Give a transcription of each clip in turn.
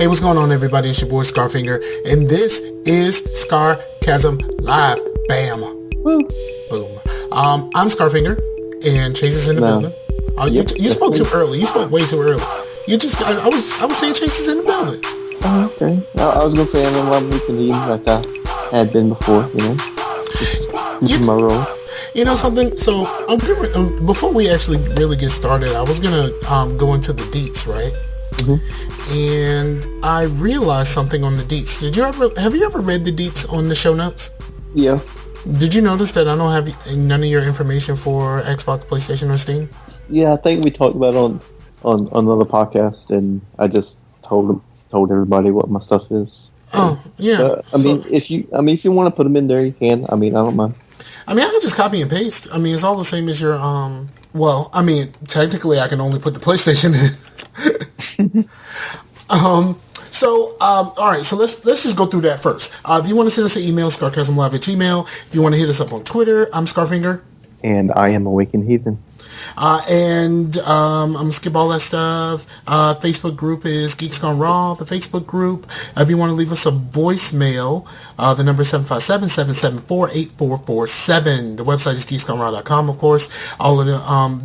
Hey, what's going on, everybody? It's your boy Scarfinger, and this is Scarcasm Live. Bam. Woo. Boom. I'm Scarfinger, and Chase is in the building. You spoke too early. You spoke way too early. I was saying Chase is in the building. Oh, okay. I was gonna say I'm in my weekend like I had been before. Just my role. You know something? So before we actually really get started, I was gonna go into the deets, right? Mm-hmm. And I realized something on the deets. Have you ever read the deets on the show notes? Yeah. Did you notice that I don't have none of your information for Xbox, PlayStation, or Steam? Yeah, I think we talked about it on another podcast, and I just told everybody what my stuff is. Oh, yeah. If you want to put them in there, you can. I don't mind. I can just copy and paste. It's all the same as your technically I can only put the PlayStation in. All right, so let's just go through that first. If you want to send us an email, scarcasmlive@gmail. If you want to hit us up on Twitter, I'm Scarfinger. And I am Awakened Heathen. I'm gonna skip all that stuff. Facebook group is Geeks Gone Raw, the Facebook group. If you want to leave us a voicemail, the number is 757-774-8447. The website is geeksgoneraw.com, of course. All of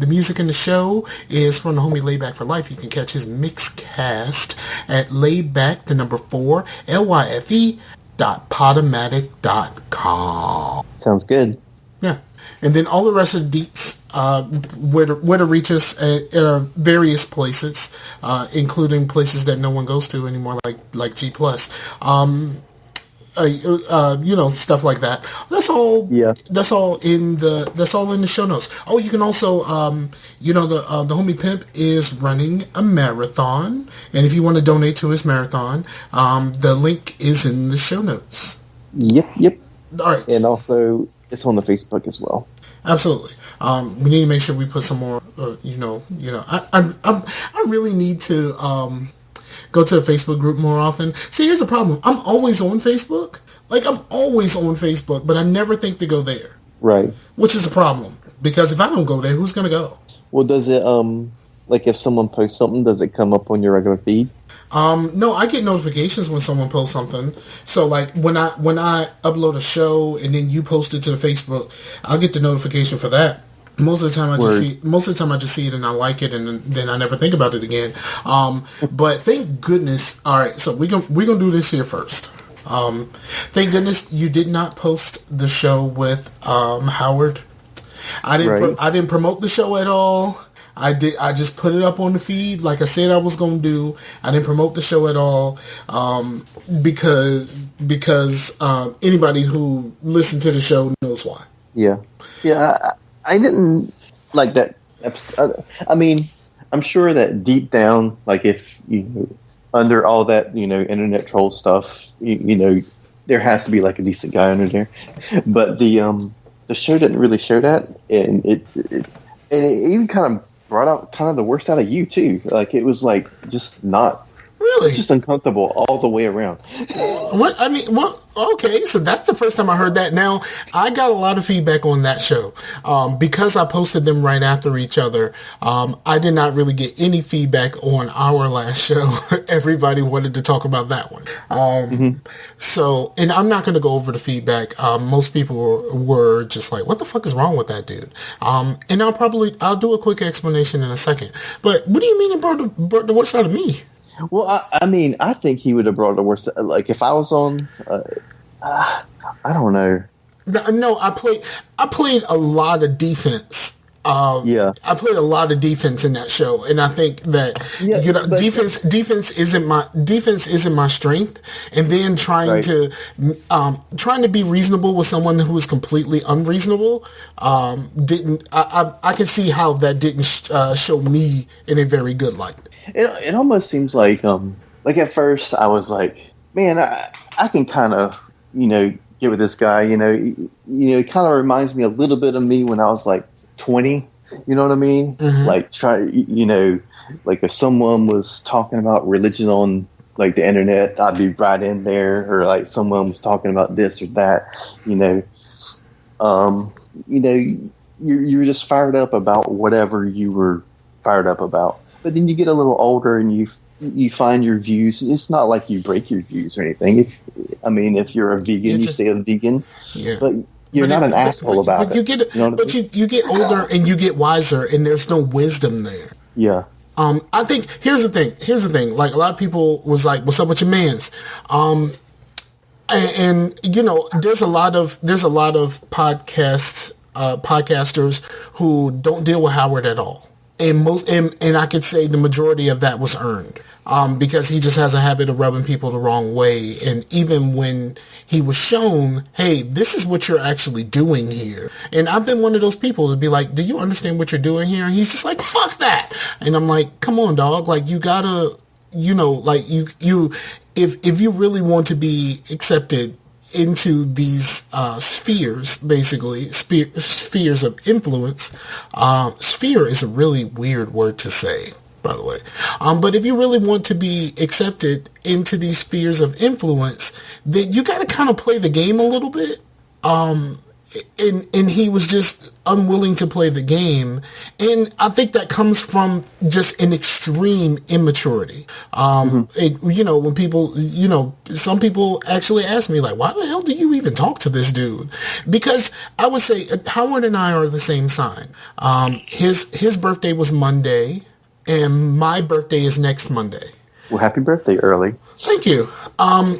the music in the show is from the homie Layback for Life. You can catch his mixcast at Layback, the number 4, lyfe.podomatic.com. Sounds good. Yeah. And then all the rest of the deets, where to reach us at various places, including places that no one goes to anymore, like G+. Stuff like that. That's all. Yeah. That's all in the show notes. Oh, you can also, the homie Pimp is running a marathon, and if you want to donate to his marathon, the link is in the show notes. Yep. All right. And also, it's on the Facebook as well. Absolutely. We need to make sure we put some more. I really need to go to the Facebook group more often. See, here's the problem. I'm always on Facebook. But I never think to go there. Right. Which is a problem, because if I don't go there, who's gonna go? Well, does it if someone posts something, does it come up on your regular feed? No, I get notifications when someone posts something. So when I upload a show and then you post it to the Facebook, I'll get the notification for that. Most of the time I just see it and I like it, and then I never think about it again. But thank goodness. All right, so we're gonna do this here first. Thank goodness you did not post the show with Howard. I didn't promote the show at all. I just put it up on the feed like I said I was going to do. I didn't promote the show at all because anybody who listened to the show knows why. Yeah. I didn't like that episode. I'm sure that deep down, if under all that internet troll stuff, there has to be a decent guy under there. But the show didn't really show that, and it even kind of brought out kind of the worst out of you too. It was just not really, just uncomfortable all the way around. Okay, so that's the first time I heard that. Now, I got a lot of feedback on that show. Because I posted them right after each other, I did not really get any feedback on our last show. Everybody wanted to talk about that one. So, and I'm not going to go over the feedback. Most people were just like, what the fuck is wrong with that dude? And I'll do a quick explanation in a second. But what do you mean it brought the worst out of me? Well, I think he would have brought the worst. If I was on, I don't know. No, I played a lot of defense. I played a lot of defense in that show, and I think that defense isn't my strength. And then trying to be reasonable with someone who was completely unreasonable didn't. I can see how that didn't show me in a very good light. It almost seems like at first I was like, man, I can kind of get with this guy. It kind of reminds me a little bit of me when I was 20. You know what I mean? Mm-hmm. If someone was talking about religion on the internet, I'd be right in there, or someone was talking about this or that. You're just fired up about whatever you were fired up about. But then you get a little older and you you find your views. It's not like you break your views or anything. If you're a vegan, you stay a vegan. Yeah. But you're not an asshole about it. You get older and you get wiser, and there's no wisdom there. Yeah. I think here's the thing. Like, a lot of people was like, "What's up with your mans?" And you know, there's a lot of podcasters who don't deal with Howard at all. And I could say the majority of that was earned, because he just has a habit of rubbing people the wrong way. And even when he was shown, hey, this is what you're actually doing here. And I've been one of those people to be like, do you understand what you're doing here? And he's just like, fuck that. And I'm like, come on, dog. Like, you gotta, you know, like if you really want to be accepted into these spheres, basically spheres of influence. Sphere is a really weird word to say, by the way. But if you really want to be accepted into these spheres of influence, then you got to kind of play the game a little bit. And he was just unwilling to play the game. And I think that comes from just an extreme immaturity. You know, when people, you know, some people actually ask me, like, why the hell do you even talk to this dude? Because I would say Howard and I are the same sign. His birthday was Monday, and my birthday is next Monday. Well, happy birthday early. Thank you.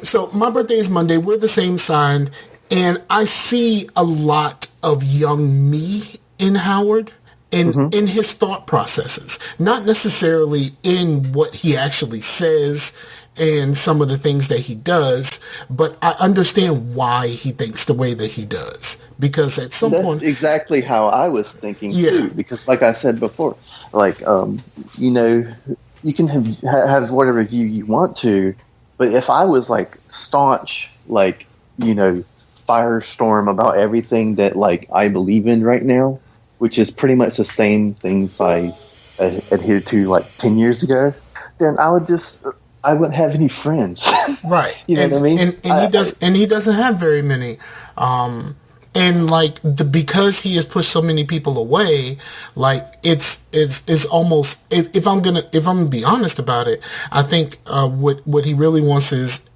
So my birthday is Monday. We're the same sign. And I see a lot of young me in Howard and in his thought processes, not necessarily in what he actually says and some of the things that he does, but I understand why he thinks the way that he does. Because at some point... That's exactly how I was thinking, too. Because like I said before, like, you know, you can have whatever view you want to, but if I was, like, staunch, like, you know, firestorm about everything that, like, I believe in right now, which is pretty much the same things I adhered to, like, 10 years ago, then I wouldn't have any friends. Right. You know what I mean? And he doesn't have very many. And like because he has pushed so many people away, like it's almost, if I'm gonna be honest about it, I think what he really wants is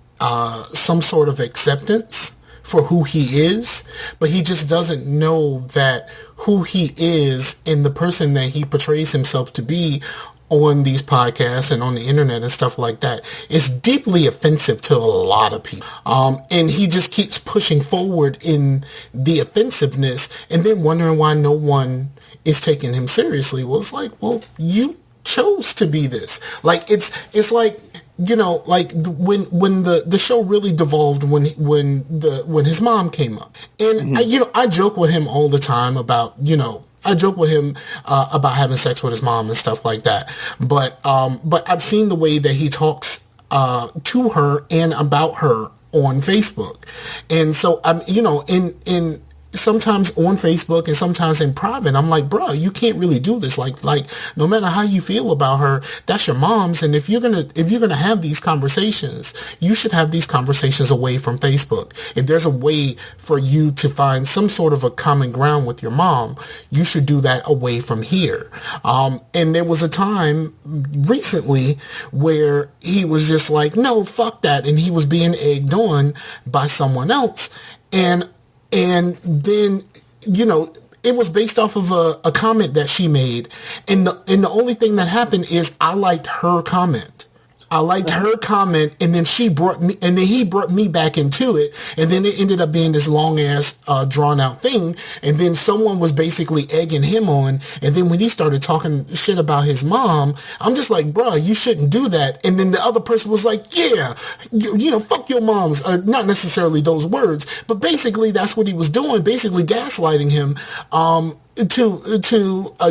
some sort of acceptance for who he is, but he just doesn't know that who he is and the person that he portrays himself to be on these podcasts and on the internet and stuff like that is deeply offensive to a lot of people. And he just keeps pushing forward in the offensiveness and then wondering why no one is taking him seriously. Well, it's like, well, you chose to be this. Like, it's like, you know, like when the show really devolved when his mom came up, and I joke with him all the time about, you know, about having sex with his mom and stuff like that. But I've seen the way that he talks to her and about her on Facebook, and so I'm, you know, in sometimes on Facebook and sometimes in private, I'm like, bro, you can't really do this. Like no matter how you feel about her, that's your mom's. And if you're gonna have these conversations, you should have these conversations away from Facebook. If there's a way for you to find some sort of a common ground with your mom, you should do that away from here. And there was a time recently where he was just like, no, fuck that. And he was being egged on by someone else. And then, you know, it was based off of a comment that she made. And the only thing that happened is I liked her comment. And then he brought me back into it. And then it ended up being this long ass, drawn out thing. And then someone was basically egging him on. And then when he started talking shit about his mom, I'm just like, bruh, you shouldn't do that. And then the other person was like, yeah, you know, fuck your moms. Not necessarily those words, but basically that's what he was doing. Basically gaslighting him. To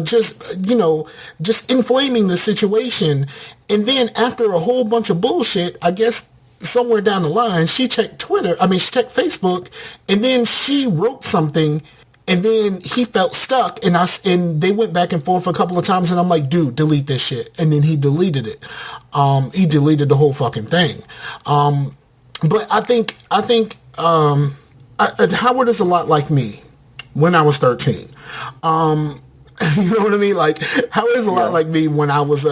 just, you know, just inflaming the situation. And then after a whole bunch of bullshit, I guess somewhere down the line, she checked Facebook, and then she wrote something, and then he felt stuck, and they went back and forth a couple of times, and I'm like, dude, delete this shit. And then he deleted it. He deleted the whole fucking thing. But I think Howard is a lot like me when I was 13. You know what I mean? Like Howard is a lot like me when I was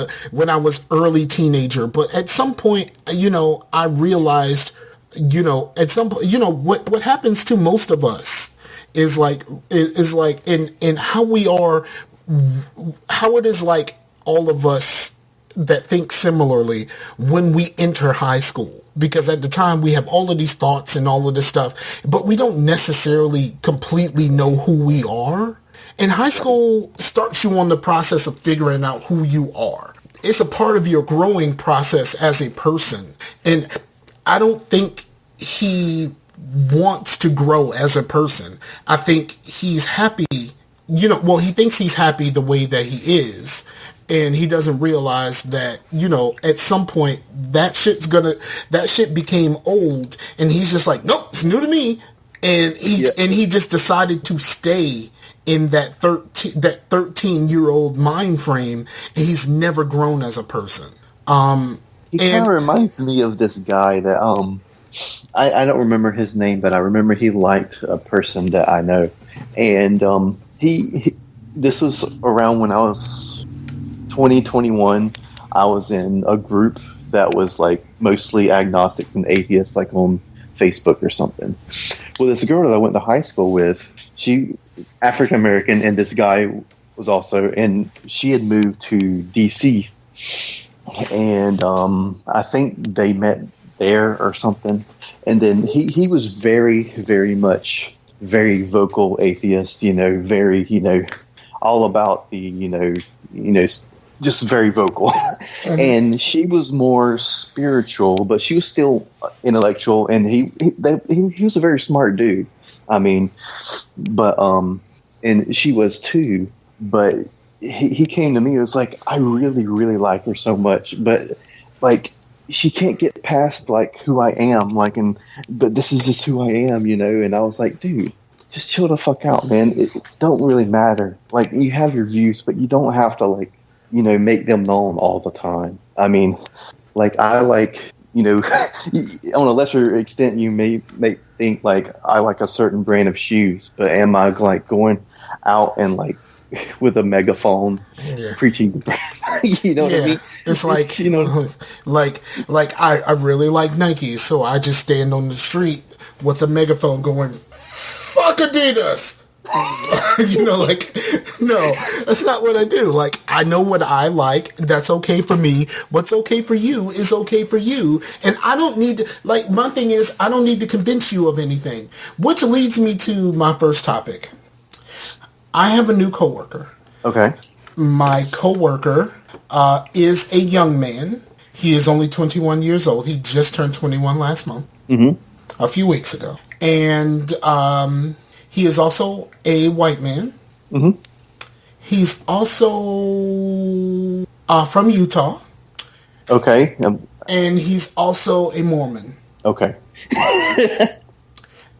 early teenager. But at some point, I realized, at some point, what happens to most of us is like in how we are. How it is like all of us that think similarly when we enter high school. Because at the time we have all of these thoughts and all of this stuff, but we don't necessarily completely know who we are. And high school starts you on the process of figuring out who you are. It's a part of your growing process as a person. And I don't think he wants to grow as a person. I think he's happy, he thinks he's happy the way that he is. And he doesn't realize that, at some point that shit became old, and he's just like, nope, it's new to me. And he just decided to stay in that 13-year-old mind frame, and he's never grown as a person. He kind of reminds me of this guy that I don't remember his name, but I remember he liked a person that I know, and he this was around when I was 2021. I was in a group that was like mostly agnostics and atheists, like on Facebook or something. Well, this girl that I went to high school with, she African American, and this guy was also, and she had moved to DC, and I think they met there or something. And then he was very, very much very vocal atheist, very, all about the, just very vocal. Mm-hmm. And she was more spiritual, but she was still intellectual, and he was a very smart dude. I mean, but and she was too. But he came to me. It was like, I really, really like her so much, but like she can't get past like who I am. Like, but this is just who I am, And I was like, dude, just chill the fuck out, man. It don't really matter. Like, you have your views, but you don't have to like, make them known all the time. I mean, like I like. On a lesser extent, you may think like I like a certain brand of shoes, but am I like going out and like with a megaphone preaching the brand? You know what I mean? It's like, like I really like Nikes, so I just stand on the street with a megaphone going, "Fuck Adidas." No, that's not what I do. Like, I know what I like. That's okay for me. What's okay for you is okay for you. And I don't need to, like, my thing is, I don't need to convince you of anything. Which leads me to my first topic. I have a new coworker. Okay. My coworker is a young man. He is only 21 years old. He just turned 21 last month. Mm-hmm. A few weeks ago. And, he is also a white man. Mm-hmm. He's also from Utah. Okay. And he's also a Mormon. Okay.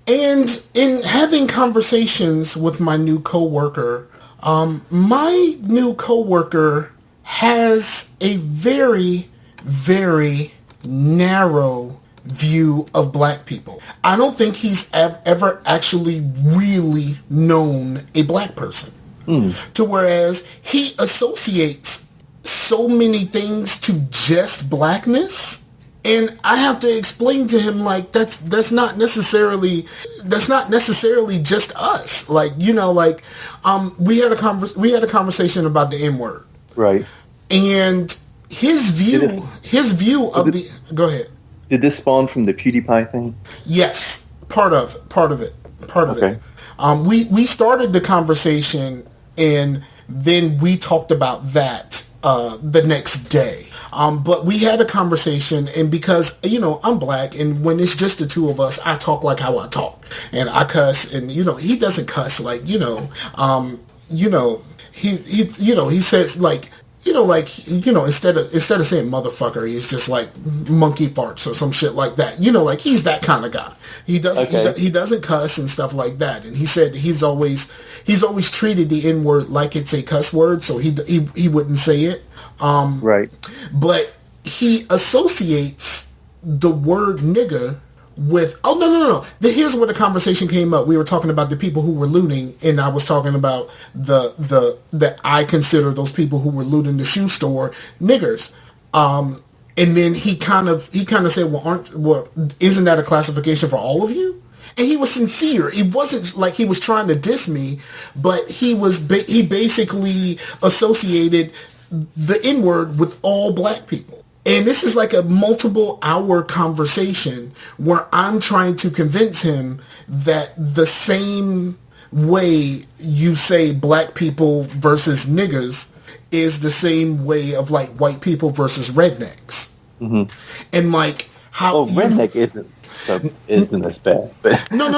And in having conversations with my new coworker, my new coworker has a very, very narrow view of black people. I don't think he's ever actually really known a black person. To whereas he associates so many things to just blackness, and I have to explain to him like that's not necessarily just us. Like, we had a conversation about the N-word. Right. And his view of the go ahead. Did this spawn from the PewDiePie thing? Yes, part of it. We started the conversation, and then we talked about that the next day. But we had a conversation, and because I'm black, and when it's just the two of us, I talk like how I talk, and I cuss, and he doesn't cuss like he says like. Instead of saying motherfucker, he's just like monkey farts or some shit like that. Like he's that kind of guy. He doesn't cuss and stuff like that. And he said he's always treated the N-word like it's a cuss word, so he wouldn't say it. Right. But he associates the word nigga with, oh, no. Here's where the conversation came up. We were talking about the people who were looting, and I was talking about that I consider those people who were looting the shoe store niggers. And then he kind of said, well, isn't that a classification for all of you? And he was sincere. It wasn't like he was trying to diss me, but he basically associated the N-word with all black people. And this is like a multiple hour conversation where I'm trying to convince him that the same way you say black people versus niggas is the same way of like white people versus rednecks. Mm-hmm. And like how redneck isn't as bad. But no.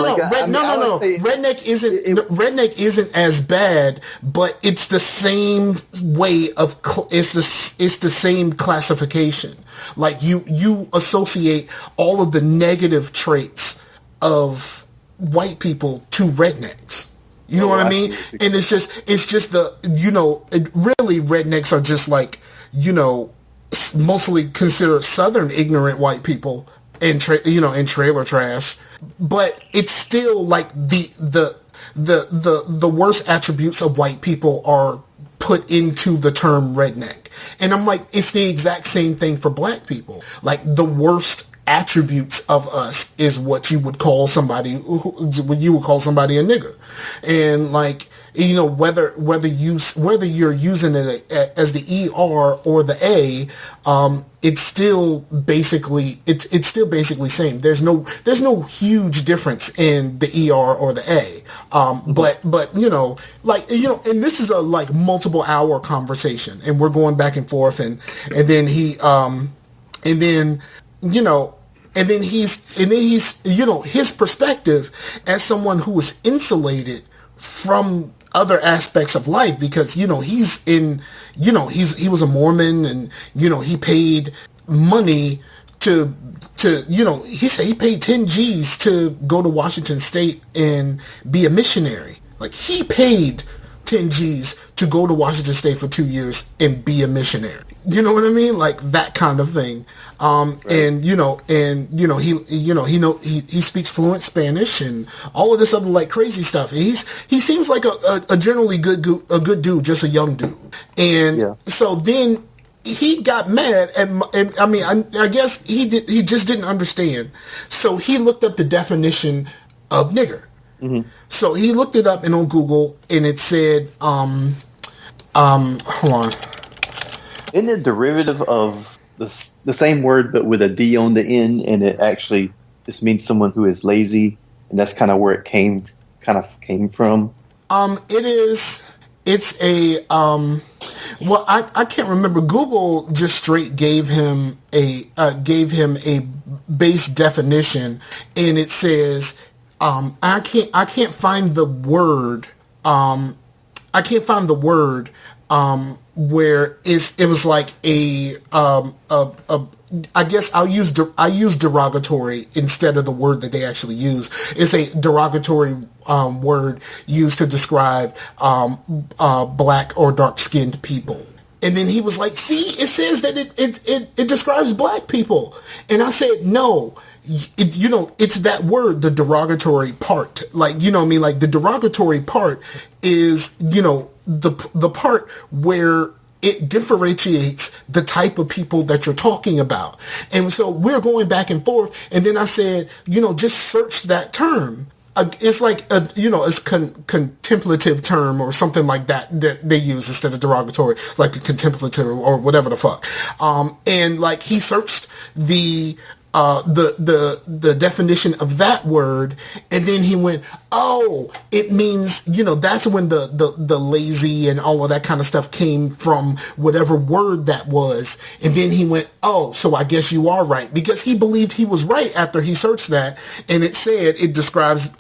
Redneck isn't as bad, but it's the same way of it's the same classification. Like you associate all of the negative traits of white people to rednecks. You know what I mean? And it's just really rednecks are just like, mostly considered Southern ignorant white people and trailer trash, but it's still like the worst attributes of white people are put into the term redneck. And I'm like, it's the exact same thing for black people. Like the worst attributes of us is what you would call somebody a nigger. And like, whether you're using it as the ER or the A, it's still basically same. There's no huge difference in the ER or the A. But and this is a like multiple hour conversation, and we're going back and forth, and then he's his perspective as someone who is insulated from other aspects of life, because he was a Mormon, and he paid money to he said he paid 10 G's to go to Washington State and be a missionary. Like he paid 10 G's to go to Washington State for 2 years and be a missionary. You know what I mean? Like that kind of thing. Right. And he speaks fluent Spanish and all of this other like crazy stuff. And he seems like a generally good dude, just a young dude. And so then he got mad and I mean, I guess he just didn't understand. So he looked up the definition of nigger. Mm-hmm. So he looked it up and on Google, and it said, hold on. Isn't it derivative of the same word but with a D on the end, and it actually just means someone who is lazy, and that's kind of where it came from? It's a well, I can't remember. Google just straight gave him a base definition, and it says, I can't find the word. Where it was like I guess I use derogatory instead of the word that they actually use. It's a derogatory word used to describe black or dark-skinned people. And then he was like, see, it says that it describes black people. And I said, no. It's that word, the derogatory part. Like, you know what I mean? Like the derogatory part is, the part where it differentiates the type of people that you're talking about. And so we're going back and forth. And then I said, just search that term. It's like it's contemplative term or something like that they use instead of derogatory, like a contemplative or whatever the fuck. And like he searched the definition of that word, and then he went, oh, it means, that's when the lazy and all of that kind of stuff came from, whatever word that was. And then he went, oh, so I guess you are right, because he believed he was right after he searched that, and it said it describes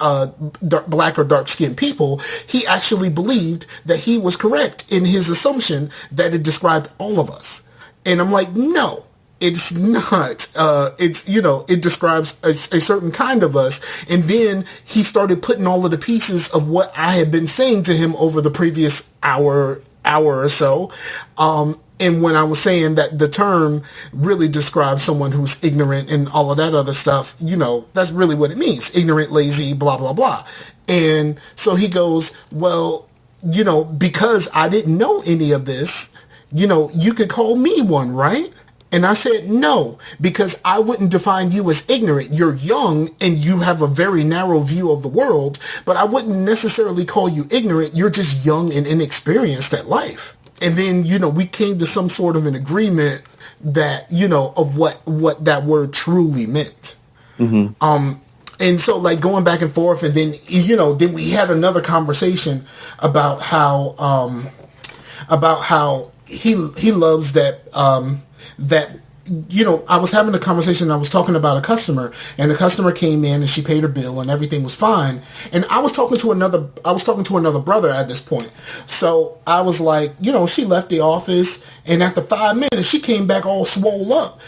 black or dark-skinned people. He actually believed that he was correct in his assumption that it described all of us. And I'm like, no. It's not. It describes a certain kind of us. And then he started putting all of the pieces of what I had been saying to him over the previous hour or so. And And when I was saying that the term really describes someone who's ignorant and all of that other stuff, that's really what it means. Ignorant, lazy, blah, blah, blah. And so he goes, well, because I didn't know any of this, you could call me one, right? And I said, no, because I wouldn't define you as ignorant. You're young and you have a very narrow view of the world, but I wouldn't necessarily call you ignorant. You're just young and inexperienced at life. And then, we came to some sort of an agreement that, of what that word truly meant. Mm-hmm. And so like going back and forth, and then, then we had another conversation about how he loves that, I was having a conversation. I was talking about a customer, and the customer came in and she paid her bill and everything was fine. And I was talking to another brother at this point. So I was like, she left the office, and after 5 minutes, she came back all swole up,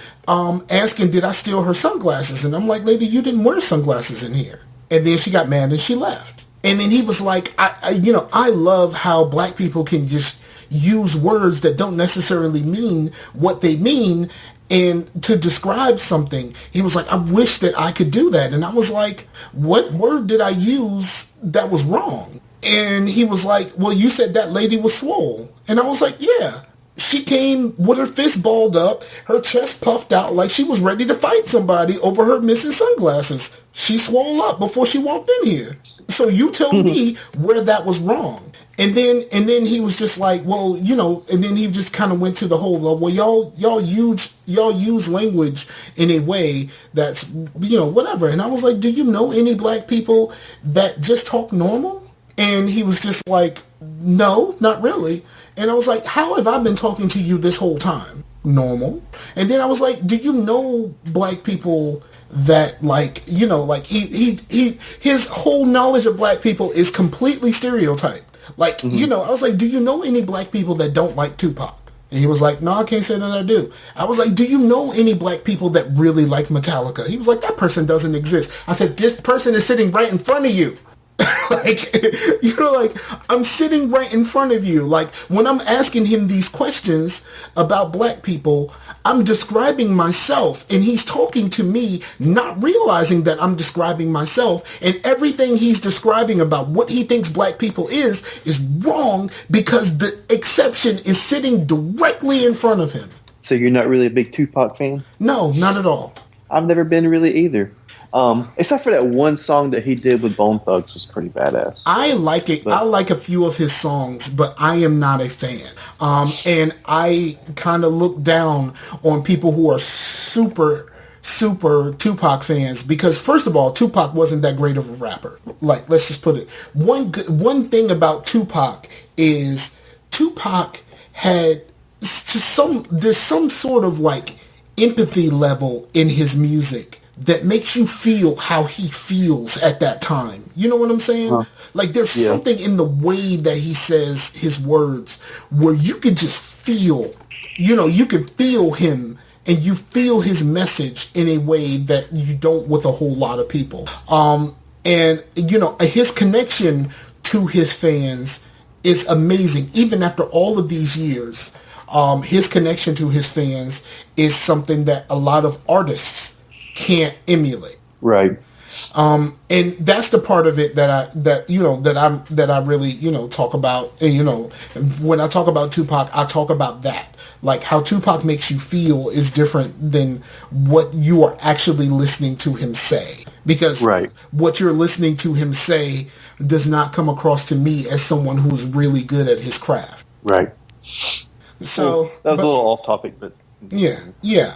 asking, did I steal her sunglasses? And I'm like, lady, you didn't wear sunglasses in here. And then she got mad and she left. And then he was like, I love how black people can just use words that don't necessarily mean what they mean and to describe something. He was like, I wish that I could do that. And I was like, what word did I use that was wrong? And he was like, well, you said that lady was swole. And I was like, yeah. She came with her fist balled up, her chest puffed out like she was ready to fight somebody over her missing sunglasses. She swole up before she walked in here. So you tell me where that was wrong. And then he was just like, well, and then he just kind of went to the whole, well, y'all use language in a way that's, whatever. And I was like, do you know any black people that just talk normal? And he was just like, no, not really. And I was like, how have I been talking to you this whole time? Normal. And then I was like, do you know black people that like, his whole knowledge of black people is completely stereotyped. Like, mm-hmm. I was like, do you know any black people that don't like Tupac? And he was like, no, I can't say that I do. I was like, do you know any black people that really like Metallica? He was like, that person doesn't exist. I said, this person is sitting right in front of you. Like, I'm sitting right in front of you. Like, when I'm asking him these questions about black people, I'm describing myself, and he's talking to me, not realizing that I'm describing myself, and everything he's describing about what he thinks black people is wrong because the exception is sitting directly in front of him. So you're not really a big Tupac fan? No, not at all. I've never been really either. Except for that one song that he did with Bone Thugs was pretty badass. I like it. But I like a few of his songs, but I am not a fan. And I kind of look down on people who are super Tupac fans because, first of all, Tupac wasn't that great of a rapper. Like, let's just put it. One thing about Tupac is Tupac had there's some sort of like empathy level in his music that makes you feel how he feels at that time. You know what I'm saying? Like there's something in the way that he says his words where you can just feel, you can feel him and you feel his message in a way that you don't with a whole lot of people. And his connection to his fans is amazing. Even after all of these years, his connection to his fans is something that a lot of artists can't emulate. Right. And that's the part of it that I really, talk about. And, when I talk about Tupac, I talk about that. Like how Tupac makes you feel is different than what you are actually listening to him say. Because what you're listening to him say does not come across to me as someone who's really good at his craft. Right. So that was a little off topic, but yeah.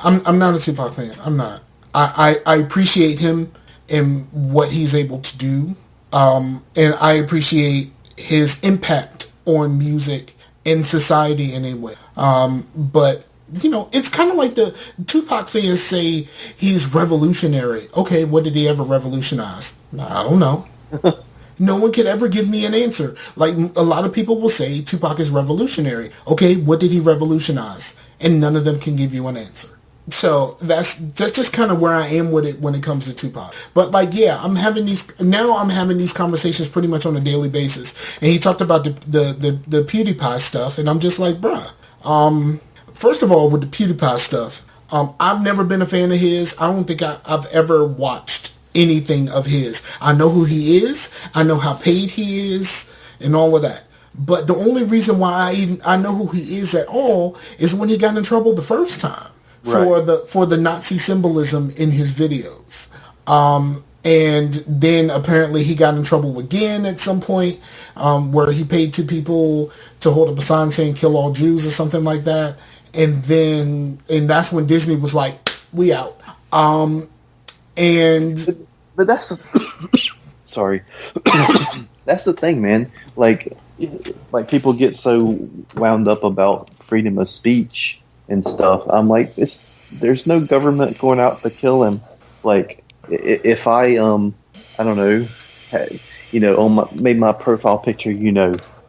I'm not a Tupac fan. I'm not. I appreciate him and what he's able to do, and I appreciate his impact on music and society in a way. But it's kind of like the Tupac fans say he's revolutionary. Okay, what did he ever revolutionize? I don't know. No one could ever give me an answer. Like a lot of people will say Tupac is revolutionary. Okay, what did he revolutionize? And none of them can give you an answer. So that's just kind of where I am with it when it comes to Tupac. But I'm having these conversations pretty much on a daily basis. And he talked about the PewDiePie stuff, and I'm just like, bruh, First of all, with the PewDiePie stuff, I've never been a fan of his. I don't think I've ever watched anything of his. I know who he is. I know how paid he is and all of that. But the only reason why I know who he is at all is when he got in trouble the first time for the Nazi symbolism in his videos. And then apparently he got in trouble again at some point where he paid two people to hold up a sign saying "Kill all Jews" or something like that. And that's when Disney was like, "We out." But that's sorry. That's the thing, man. Like people get so wound up about freedom of speech and stuff. I'm like, there's no government going out to kill him. Like, if I don't know, made my profile picture,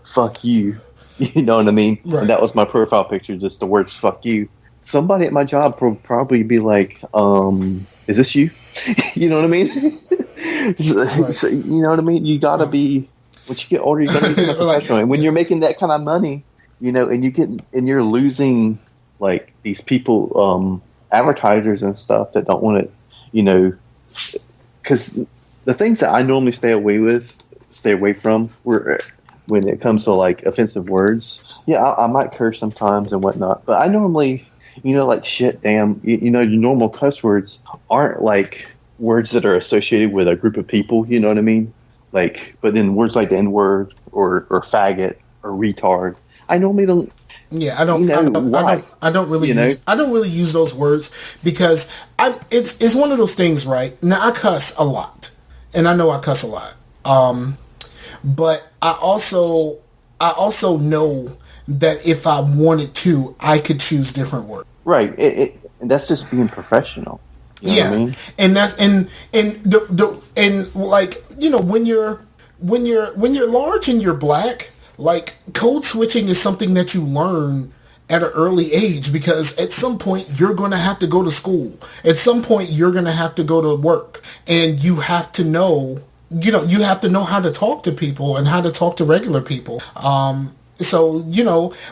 fuck you. You know what I mean? Right. And that was my profile picture, just the words "fuck you." Somebody at my job would probably be like, "Is this you?" You know what I mean? Right. So, you know what I mean? You gotta be. Once you get older, you gotta be kind of professional. And when you're making that kind of money, and you're losing like these people, advertisers and stuff that don't want it, because the things that I normally stay away from, were when it comes to like offensive words. Yeah, I might curse sometimes and whatnot, but I normally, like shit, damn, your normal cuss words aren't like words that are associated with a group of people. You know what I mean? Like, but then words like the N-word or faggot or retard, I normally don't. Yeah, I don't really use those words because it's one of those things, right? Now I cuss a lot, and I know I cuss a lot. But I also know that if I wanted to, I could choose different words. Right. And that's just being professional. You know what I mean? And that's and like, when you're large and you're black, like, code switching is something that you learn at an early age, because at some point you're going to have to go to school. At some point you're going to have to go to work, and you have to know, you have to know how to talk to people and how to talk to regular people. So,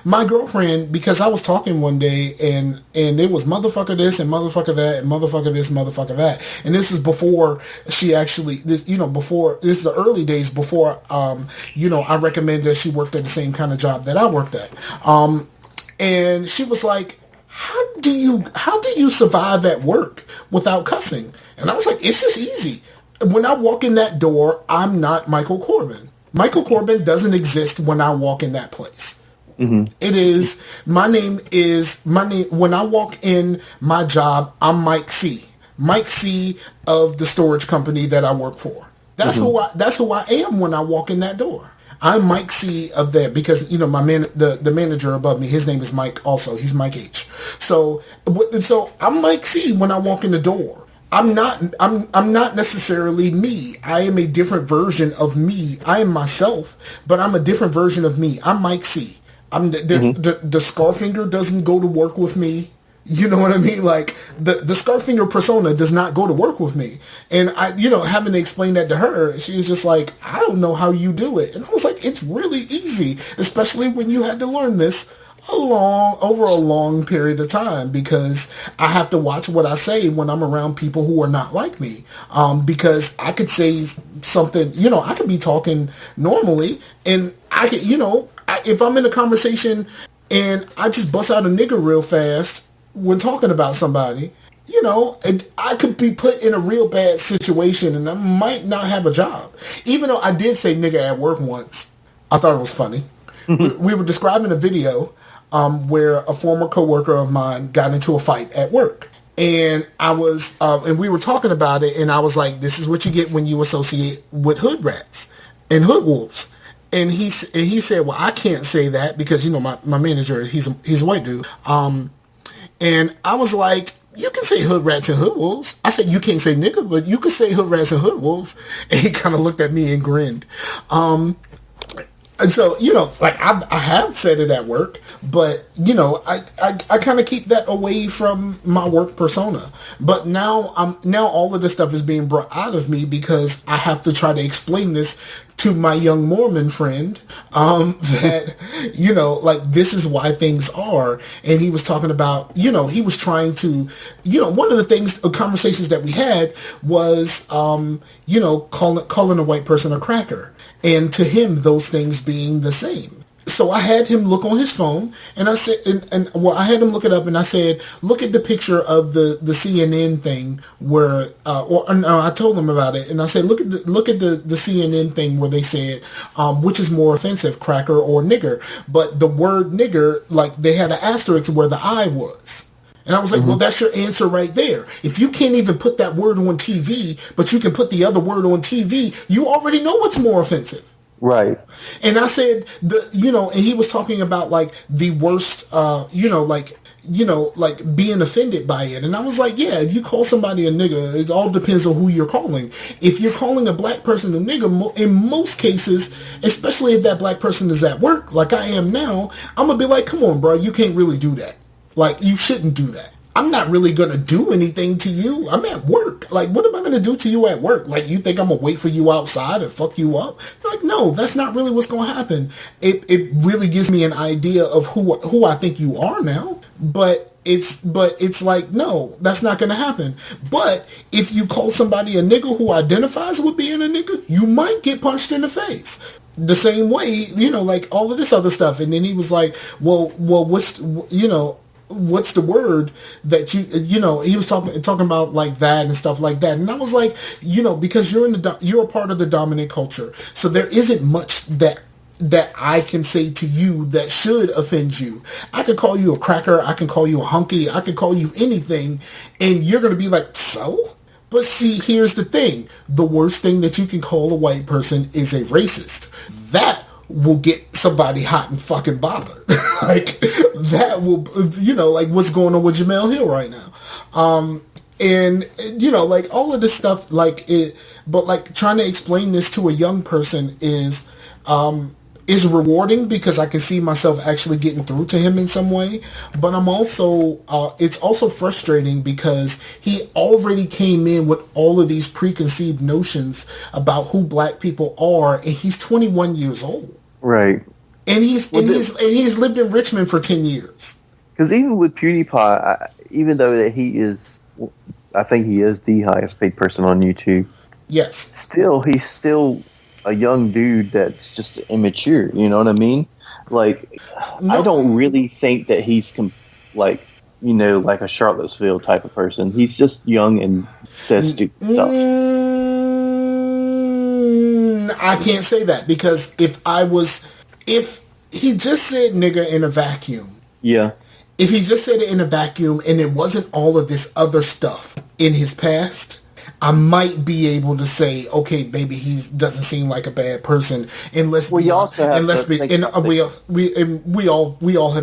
my girlfriend, because I was talking one day and it was motherfucker this and motherfucker that and motherfucker this, motherfucker that. And this is before she actually, this is the early days before, I recommended that she worked at the same kind of job that I worked at. And she was like, how do you survive at work without cussing? And I was like, it's just easy. When I walk in that door, I'm not Michael Corbin. Michael Corbin doesn't exist when I walk in that place. Mm-hmm. My name, when I walk in my job, I'm Mike C. Mike C of the storage company that I work for. That's who I am when I walk in that door. I'm Mike C of that, because, the manager above me, his name is Mike also. He's Mike H. So I'm Mike C when I walk in the door. I'm not necessarily me. I am a different version of me. I am myself, but I'm a different version of me. I'm Mike C. The Scarfinger doesn't go to work with me. You know what I mean? Like, the Scarfinger persona does not go to work with me. And I, having to explain that to her, she was just like, I don't know how you do it. And I was like, it's really easy, especially when you had to learn this over a long period of time, because I have to watch what I say when I'm around people who are not like me. Because I could say something, I could be talking normally, and I could, if I'm in a conversation and I just bust out a nigger real fast when talking about somebody, and I could be put in a real bad situation and I might not have a job. Even though I did say nigger at work once, I thought it was funny. We were describing a video where a former coworker of mine got into a fight at work. And I was, and we were talking about it, and I was like, this is what you get when you associate with hood rats and hood wolves. And he said, well, I can't say that because, my manager, he's a white dude. And I was like, you can say hood rats and hood wolves. I said, you can't say nigga, but you can say hood rats and hood wolves. And he kind of looked at me and grinned. And so, like I have said it at work, but, I kind of keep that away from my work persona. But now all of this stuff is being brought out of me because I have to try to explain this to my young Mormon friend, that, like, this is why things are. And he was talking about, he was trying to, one of the conversations that we had was, calling a white person a cracker. And to him, those things being the same. So I had him look on his phone, and I said, I had him look it up, and I said, look at the picture of the CNN thing where, I told him about it, and I said, look at the CNN thing where they said, which is more offensive, cracker or nigger? But the word nigger, like, they had an asterisk where the I was. And I was like, well, that's your answer right there. If you can't even put that word on TV, but you can put the other word on TV, you already know what's more offensive. Right. And I said, and he was talking about, like, the worst, like being offended by it. And I was like, yeah, if you call somebody a nigger, it all depends on who you're calling. If you're calling a black person a nigger, in most cases, especially if that black person is at work, like I am now, I'm going to be like, come on, bro, you can't really do that. Like, you shouldn't do that. I'm not really going to do anything to you. I'm at work. Like, what am I going to do to you at work? Like, you think I'm going to wait for you outside and fuck you up? Like, no, that's not really what's going to happen. It really gives me an idea of who I think you are now. But it's like, no, that's not going to happen. But if you call somebody a nigger who identifies with being a nigger, you might get punched in the face. The same way, like all of this other stuff. And then he was like, well, what's the word that he was talking about, like that and stuff like that. And I was like, because you're a part of the dominant culture. So there isn't much that I can say to you that should offend you. I could call you a cracker. I can call you a hunky. I could call you anything. And you're going to be like, so? But see, here's the thing. The worst thing that you can call a white person is a racist. That will get somebody hot and fucking bothered. Like, that will, like what's going on with Jamel Hill right now. And, like all of this stuff, like it, but like trying to explain this to a young person is rewarding because I can see myself actually getting through to him in some way. But I'm also, it's also frustrating because he already came in with all of these preconceived notions about who black people are, and he's 21 years old. Right. And he's lived in Richmond for 10 years. Because even with PewDiePie, even though that I think he is the highest paid person on YouTube. Yes. Still, he's still a young dude that's just immature. You know what I mean? Like, no. I don't really think that he's like a Charlottesville type of person. He's just young and says stupid stuff. I can't say that because if he just said nigga in a vacuum. Yeah. If he just said it in a vacuum and it wasn't all of this other stuff in his past, I might be able to say, okay, maybe he doesn't seem like a bad person. And we all have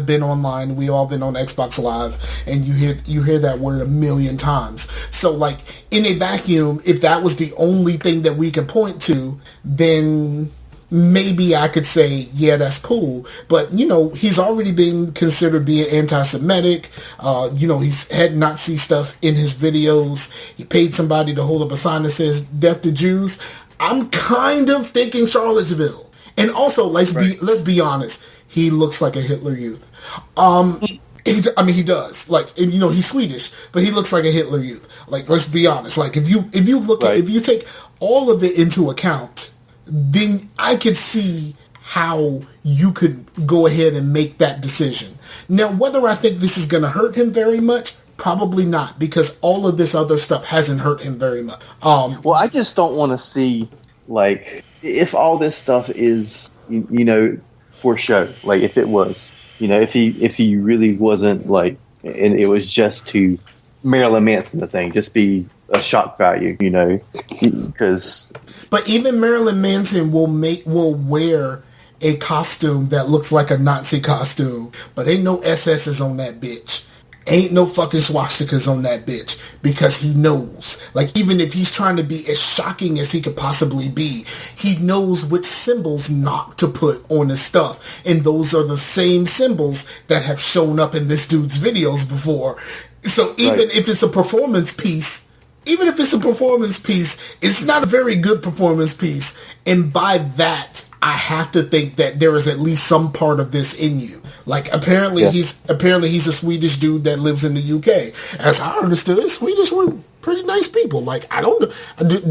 been online. We all been on Xbox Live, and you hear that word a million times. So, like in a vacuum, if that was the only thing that we can point to, then maybe I could say, yeah, that's cool. But, he's already been considered being anti-Semitic. He's had Nazi stuff in his videos. He paid somebody to hold up a sign that says death to Jews. I'm kind of thinking Charlottesville. And also, let's be honest. He looks like a Hitler Youth. He does. Like, he's Swedish, but he looks like a Hitler Youth. Like, let's be honest. Like, if you take all of it into account, then I could see how you could go ahead and make that decision. Now, whether I think this is going to hurt him very much, probably not, because all of this other stuff hasn't hurt him very much. Well, I just don't want to see, like, if all this stuff is, for show. Like, if it was, if he really wasn't, like, and it was just to Marilyn Manson the thing, just be a shock value, because. But even Marilyn Manson will wear a costume that looks like a Nazi costume, but ain't no SS's on that bitch. Ain't no fucking swastikas on that bitch, because he knows. Like, even if he's trying to be as shocking as he could possibly be, he knows which symbols not to put on his stuff. And those are the same symbols that have shown up in this dude's videos before. So even if it's a performance piece, even if it's a performance piece, it's not a very good performance piece. And by that, I have to think that there is at least some part of this in you. Like apparently he's a Swedish dude that lives in the UK. As I understood, Swedish were pretty nice people. Like I don't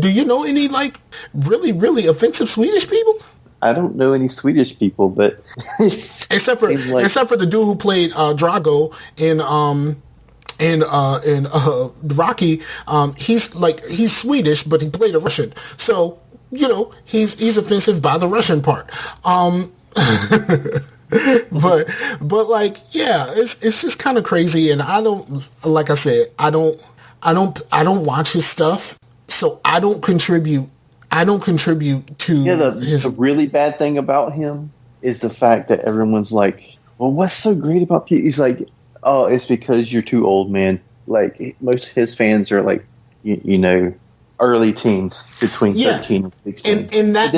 do you know any like really, really offensive Swedish people? I don't know any Swedish people, but except for the dude who played Drago in Rocky. He's Swedish, but he played a Russian. So, you know, he's offensive by the Russian part. but like, yeah, it's just kind of crazy. And I don't, like I said, I don't watch his stuff. So I don't contribute to his. The really bad thing about him is the fact that everyone's like, well, what's so great about PewDiePie? He's like, oh, it's because you're too old, man. Like, most of his fans are like, you know, early teens, between 13 and 16. And that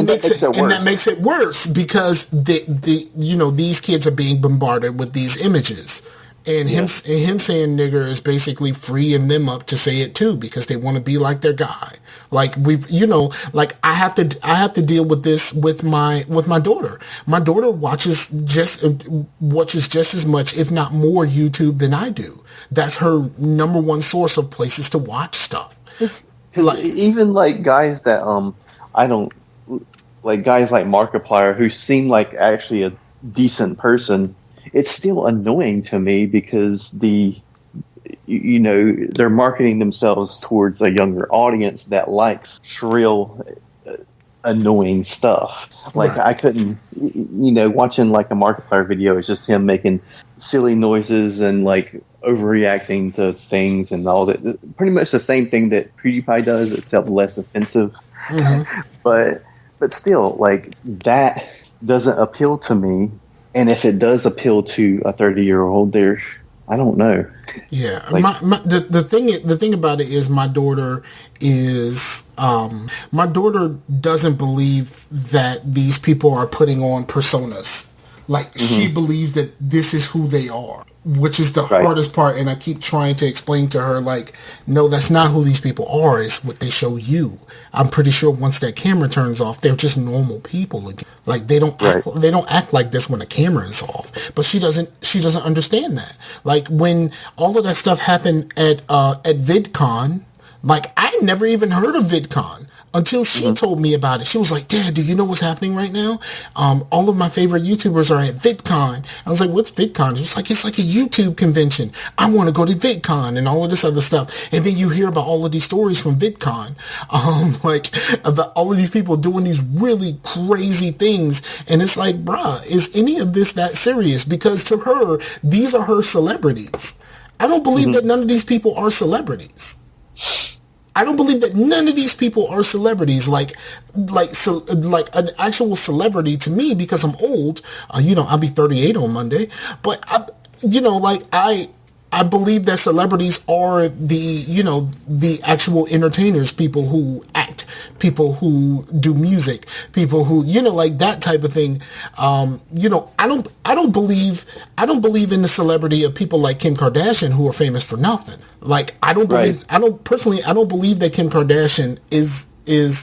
makes it worse because these kids are being bombarded with these images. And him saying nigger is basically freeing them up to say it too because they want to be like their guy. Like I have to deal with this with my daughter. My daughter watches just as much, if not more, YouTube than I do. That's her number one source of places to watch stuff. Even like guys that I don't like, guys like Markiplier who seem like actually a decent person. It's still annoying to me because they're marketing themselves towards a younger audience that likes shrill, annoying stuff. Like I couldn't, watching like a Markiplier video is just him making silly noises and like overreacting to things and all that. Pretty much the same thing that PewDiePie does, except less offensive. Mm-hmm. But still, like that doesn't appeal to me. And if it does appeal to a 30-year-old, I don't know. Yeah, like, the thing about it is my daughter doesn't believe that these people are putting on personas. Like she believes that this is who they are, which is the hardest part. And I keep trying to explain to her, like, no, that's not who these people are. It's what they show you. I'm pretty sure once that camera turns off, they're just normal people again. Like they don't act like this when the camera is off. But she doesn't understand that. Like when all of that stuff happened at VidCon, like I never even heard of VidCon until she told me about it. She was like, Dad, do you know what's happening right now? All of my favorite YouTubers are at VidCon. I was like, what's VidCon? She was like, it's like a YouTube convention. I want to go to VidCon and all of this other stuff. And then you hear about all of these stories from VidCon, like about all of these people doing these really crazy things. And it's like, bruh, is any of this that serious? Because to her, these are her celebrities. I don't believe that none of these people are celebrities. I don't believe that none of these people are celebrities, like an actual celebrity to me, because I'm old. I'll be 38 on Monday, but I believe that celebrities are the actual entertainers, people who act, people who do music, people who, like that type of thing. I don't believe in the celebrity of people like Kim Kardashian who are famous for nothing. Like, I don't believe that Kim Kardashian is a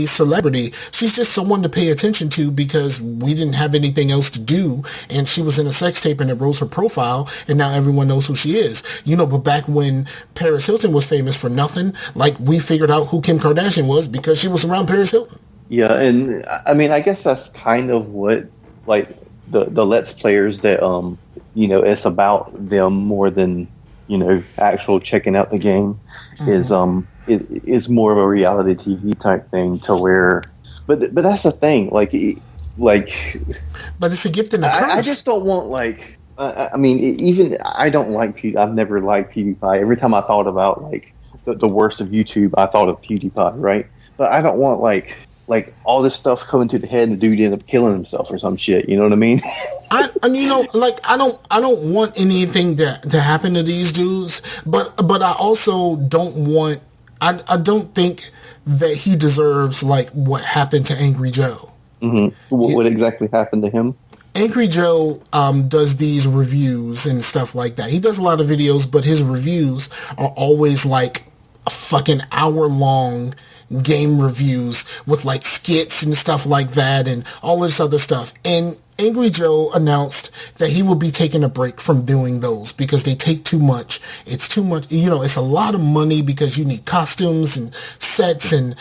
celebrity. She's just someone to pay attention to because we didn't have anything else to do, and she was in a sex tape and it rose her profile, and now everyone knows who she is. But back when Paris Hilton was famous for nothing, like, we figured out who Kim Kardashian was because she was around Paris Hilton. Yeah, and I mean, I guess that's kind of what, like, the Let's Players that it's about them more than actual checking out the game is more of a reality TV type thing to where, but that's the thing, like, but it's a gift and a curse. I just don't want I don't like PewDiePie. I've never liked PewDiePie. Every time I thought about like the worst of YouTube, I thought of PewDiePie, right? But I don't want like all this stuff coming to the head and the dude end up killing himself or some shit. You know what I mean? I don't want anything to happen to these dudes, but I also don't want. I don't think that he deserves like what happened to Angry Joe. Mm-hmm. What exactly happened to him? Angry Joe does these reviews and stuff like that. He does a lot of videos, but his reviews are always like fucking hour-long game reviews with like skits and stuff like that and all this other stuff. And Angry Joe announced that he will be taking a break from doing those because they take too much. It's too much, it's a lot of money because you need costumes and sets and,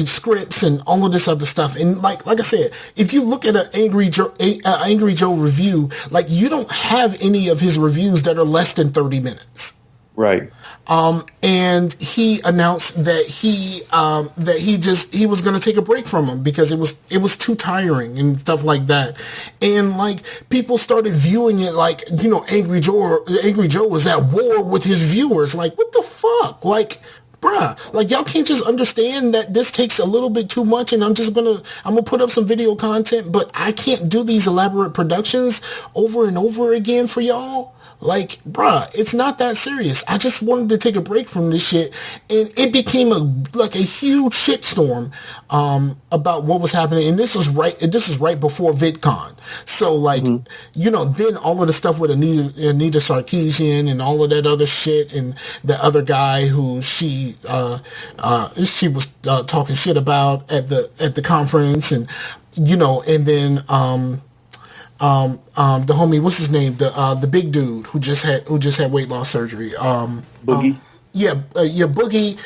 scripts and all of this other stuff. And like I said, if you look at an Angry Joe review, like you don't have any of his reviews that are less than 30 minutes. Right. And he announced that he was going to take a break from him because it was too tiring and stuff like that. And like people started viewing it like, Angry Joe was at war with his viewers. Like, what the fuck? Like, bruh, like y'all can't just understand that this takes a little bit too much and I'm gonna put up some video content, but I can't do these elaborate productions over and over again for y'all. Like, bruh, it's not that serious. I just wanted to take a break from this shit, and it became a huge shitstorm about what was happening. And this is right before VidCon. So like, then all of the stuff with Anita Sarkeesian and all of that other shit, and the other guy who she was talking shit about at the conference, and and then the homie, what's his name? The big dude who just had weight loss surgery. Boogie. Boogie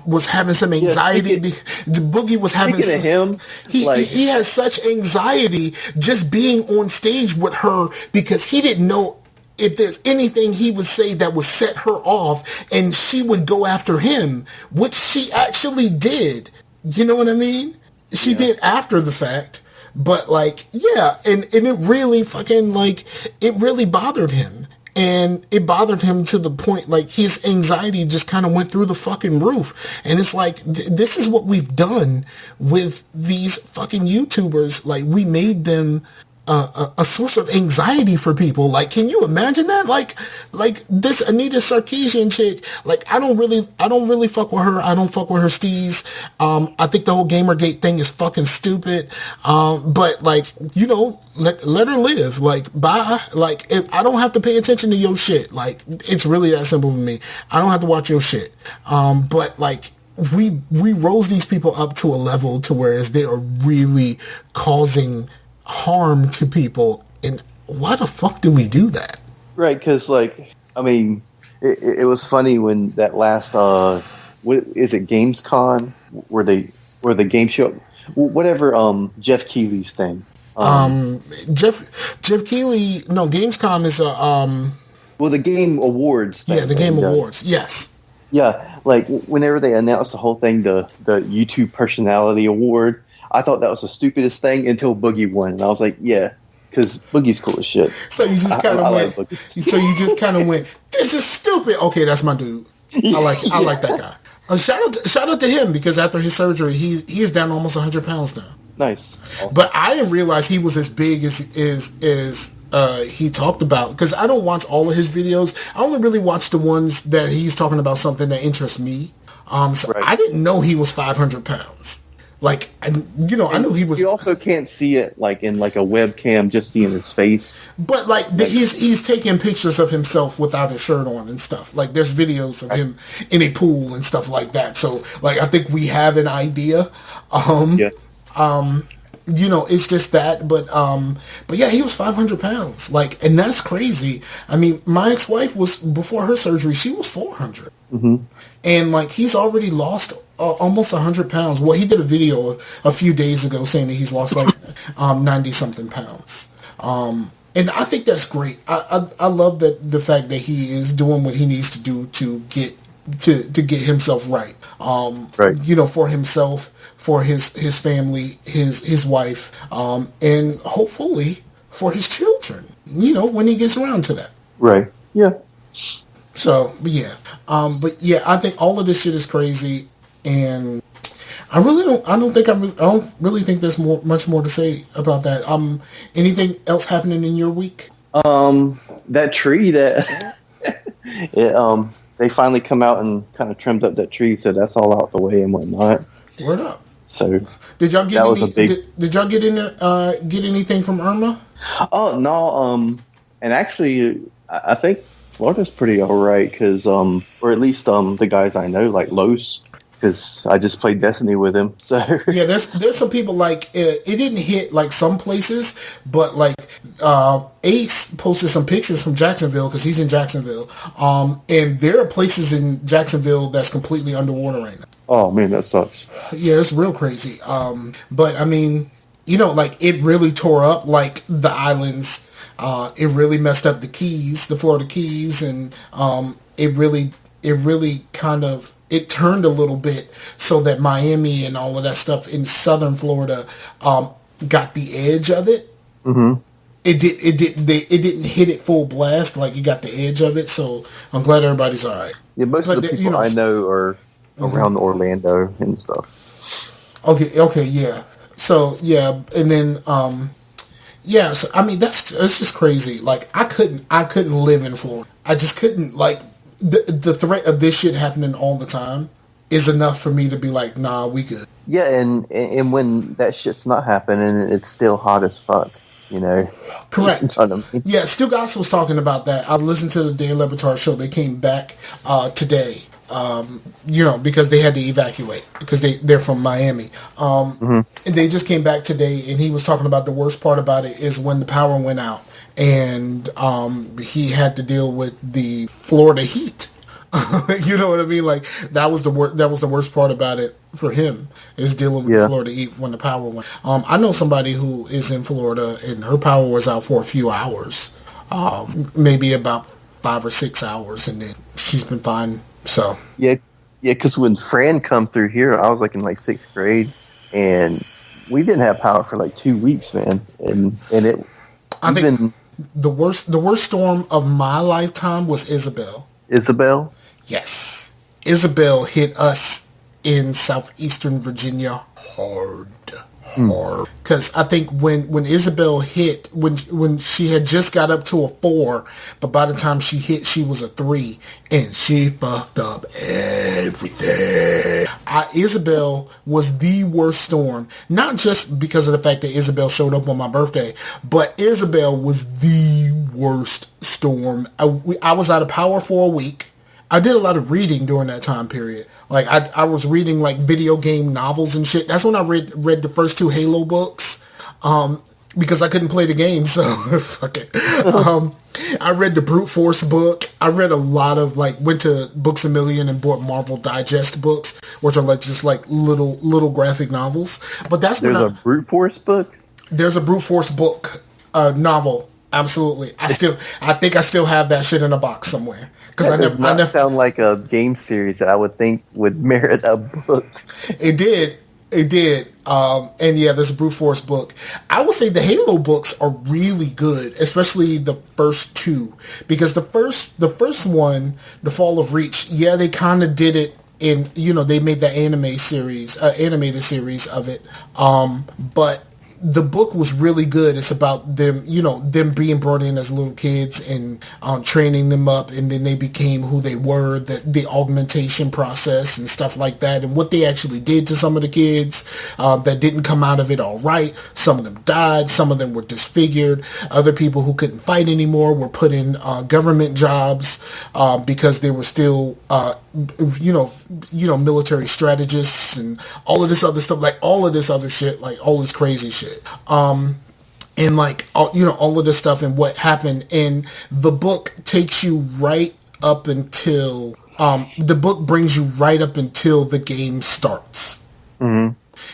was having some anxiety. Boogie was having him. He had such anxiety just being on stage with her because he didn't know if there's anything he would say that would set her off, and she would go after him, which she actually did. You know what I mean? She did after the fact. But like, yeah, and it really fucking it really bothered him. And it bothered him to the point, like, his anxiety just kind of went through the fucking roof. And it's like, this is what we've done with these fucking YouTubers. Like, we made them a source of anxiety for people. Like, can you imagine that? Like this Anita Sarkeesian chick, like, I don't really fuck with her. I don't fuck with her steez. I think the whole Gamergate thing is fucking stupid. But like, let her live. Like, bye. Like, if I don't have to pay attention to your shit. Like, it's really that simple for me. I don't have to watch your shit. But like, we rose these people up to a level to whereas they are really causing harm to people, and why the fuck do we do that? Right, because like, I mean, it was funny when that last what is it, Gamescom, where the game show, whatever, Jeff Keighley's thing. Jeff Keighley, no, Gamescom is well, the Game Awards thing. Yeah, the Game Awards, yes. Yeah, like whenever they announced the whole thing, the YouTube Personality Award, I thought that was the stupidest thing until Boogie won, and I was like, yeah, because Boogie's cool as shit. So you just kind of went. So you just kind of went. This is stupid. Okay, that's my dude. I like that guy. Shout out to him because after his surgery, he is down almost 100 pounds now. Nice. Awesome. But I didn't realize he was as big as he talked about, because I don't watch all of his videos. I only really watch the ones that he's talking about something that interests me. So right. I didn't know he was 500 pounds. Like, I knew he was. You also can't see it like in like a webcam, just seeing his face. But like he's taking pictures of himself without his shirt on and stuff. Like, there's videos of him in a pool and stuff like that. So like, I think we have an idea. Yeah. It's just that, but yeah, he was 500 pounds. Like, and that's crazy. I mean, my ex-wife was, before her surgery, she was 400. Mm-hmm. And like, he's already lost almost 100 pounds. Well, he did a video a few days ago saying that he's lost like 90 something pounds. And I think that's great. I love that, the fact that he is doing what he needs to do to get himself right. Right. For himself, for his family, his wife, and hopefully for his children, when he gets around to that. Right. Yeah. So, but yeah, I think all of this shit is crazy, and I don't really think there's much more to say about that. Anything else happening in your week? That tree that they finally come out and kind of trimmed up that tree, so that's all out the way and whatnot. Word up. So did y'all get did y'all get anything from Irma? Oh no, and actually I think Florida's pretty alright because, or at least the guys I know, like Los, because I just played Destiny with him. So yeah, there's some people like it didn't hit like some places, but like Ace posted some pictures from Jacksonville because he's in Jacksonville, and there are places in Jacksonville that's completely underwater right now. oh man, that sucks. Yeah, it's real crazy. But I mean, like it really tore up like the islands. It really messed up the Keys, the Florida Keys, and it really kind of it turned a little bit so that Miami and all of that stuff in southern Florida got the edge of it. Mm-hmm. It didn't hit it full blast, like you got the edge of it. So I'm glad everybody's all right. Yeah, most of the people I know are around Orlando and stuff. Okay, yeah. So yeah, and then yeah. So I mean, it's just crazy. Like I couldn't live in Florida. I just couldn't. Like the threat of this shit happening all the time is enough for me to be like, nah, we good. Yeah, and when that shit's not happening, it's still hot as fuck. Correct. Yeah, Stu Goss was talking about that. I listened to the Dan Le Batard show. They came back today, because they had to evacuate because they're from Miami. And they just came back today, and he was talking about the worst part about it is when the power went out, and he had to deal with the Florida heat. You know what I mean? Like that was the worst part about it for him is dealing with Florida heat when the power went. I know somebody who is in Florida and her power was out for a few hours, maybe about 5 or 6 hours, and then she's been fine. So yeah, because when Fran come through here, I was like in like 6th grade, and we didn't have power for like 2 weeks, man, and it. I think the worst storm of my lifetime was Isabel. Isabel? Yes. Isabel hit us in southeastern Virginia hard. Because I think when Isabel hit, when she had just got up to a 4, but by the time she hit, she was a 3, and she fucked up everything. Isabel was the worst storm, not just because of the fact that Isabel showed up on my birthday, but Isabel was the worst storm. I was out of power for a week. I did a lot of reading during that time period. Like I was reading like video game novels and shit. That's when I read the first 2 Halo books, because I couldn't play the game. So fuck it. I read the Brute Force book. I read a lot of went to Books A Million and bought Marvel Digest books, which are just little graphic novels. But that's there's a Brute Force book. There's a Brute Force book, novel. Absolutely. I think I still have that shit in a box somewhere. Because I never sound like a game series that I would think would merit a book. It did. And yeah, there's a Brute Force book. I would say the Halo books are really good, especially the first 2, because the first one, The Fall of Reach, yeah, they kind of did it in, they made the animated series of it. But the book was really good. It's about them, them being brought in as little kids and training them up, and then they became who they were, the augmentation process and stuff like that, and what they actually did to some of the kids that didn't come out of it all right. Some of them died. Some of them were disfigured. Other people who couldn't fight anymore were put in government jobs because they were still, military strategists and all of this other stuff, all of this other shit, all this crazy shit. And all of this stuff and what happened. And the book takes you right up until, the book brings you right up until the game starts. Mm-hmm.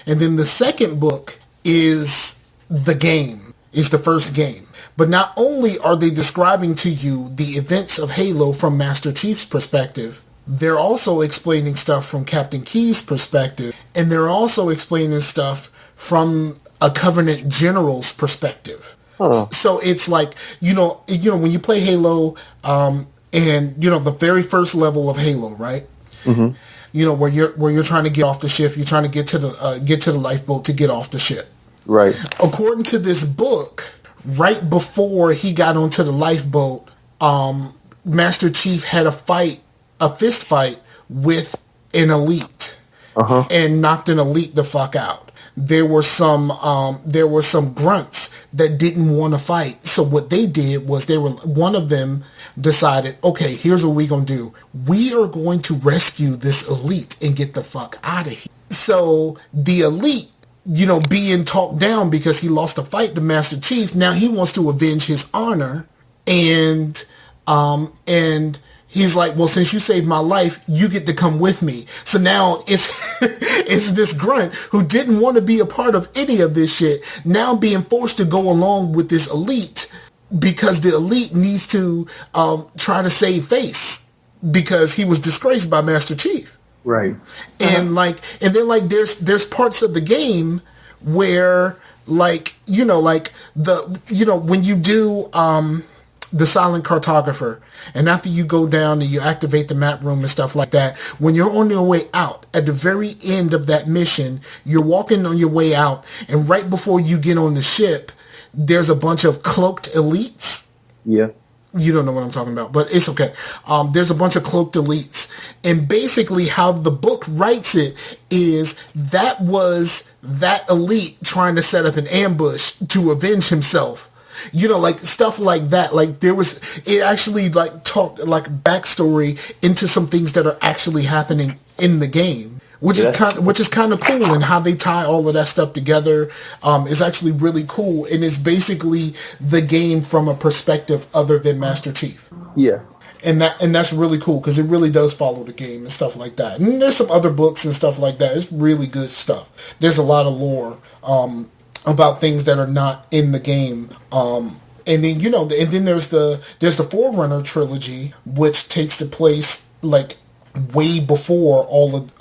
And then the second book is the game, is the first game. But not only are they describing to you the events of Halo from Master Chief's perspective, they're also explaining stuff from Captain Key's perspective, and they're also explaining stuff from a Covenant General's perspective. Oh. So it's like, when you play Halo, and the very first level of Halo, right? Mm-hmm. Where you're trying to get off the ship, you're trying to get to the lifeboat to get off the ship. Right. According to this book, right before he got onto the lifeboat, Master Chief had a fist fight with an elite, and knocked an elite the fuck out. there were some grunts that didn't want to fight. So what they did was one of them decided, okay, here's what we're going to do. We are going to rescue this elite and get the fuck out of here. So the elite, being talked down because he lost a fight to Master Chief, now he wants to avenge his honor, and he's like, well, since you saved my life, you get to come with me. So now it's it's this grunt who didn't want to be a part of any of this shit, now being forced to go along with this elite because the elite needs to try to save face because he was disgraced by Master Chief. Right. And then there's parts of the game where when you do the silent cartographer, and after you go down and you activate the map room and stuff like that, when you're on your way out, at the very end of that mission, you're walking on your way out, and right before you get on the ship, there's a bunch of cloaked elites. Yeah. You don't know what I'm talking about, but it's okay. There's a bunch of cloaked elites. And basically how the book writes it is that was that elite trying to set up an ambush to avenge himself. Stuff like that. It actually talked backstory into some things that are actually happening in the game. Which is kind of cool, and how they tie all of that stuff together is actually really cool, and it's basically the game from a perspective other than Master Chief. Yeah, and that's really cool because it really does follow the game and stuff like that. And there's some other books and stuff like that. It's really good stuff. There's a lot of lore about things that are not in the game. And then there's the Forerunner trilogy, which takes the place way before all of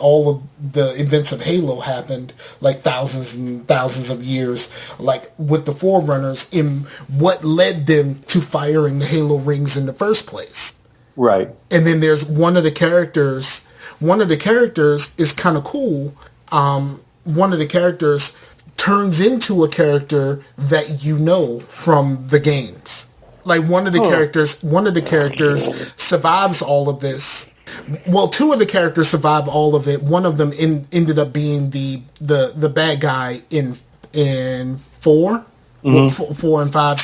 the events of Halo happened, thousands and thousands of years, with the Forerunners in what led them to firing the Halo rings in the first place. Right. And then there's one of the characters is kind of cool. One of the characters turns into a character that from the games. One of the characters survives all of this. Well, two of the characters survive all of it. One of them ended up being the bad guy in 4, mm-hmm. 4 and 5.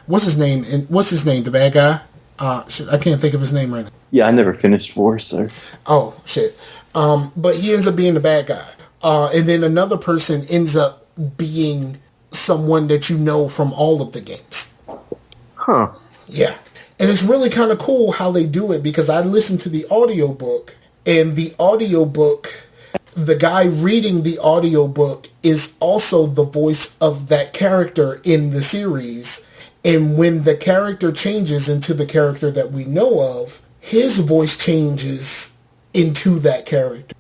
What's his name? What's his name? The bad guy. I can't think of his name right now. Yeah, I never finished 4, so. Oh shit. But he ends up being the bad guy. And then another person ends up being someone that from all of the games. Huh. Yeah. And it's really kind of cool how they do it, because I listened to the audiobook, and the audiobook, the guy reading the audiobook is also the voice of that character in the series. And when the character changes into the character that we know of, his voice changes into that character.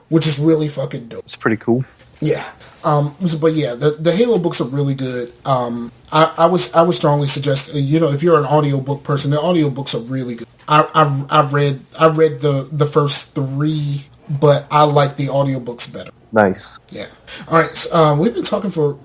Which is really fucking dope. It's pretty cool. Yeah. But yeah, the Halo books are really good. I would strongly suggest, if you're an audiobook person, the audiobooks are really good. I've read the first 3, but I like the audiobooks better. Nice. Yeah. All right. So, we've been talking for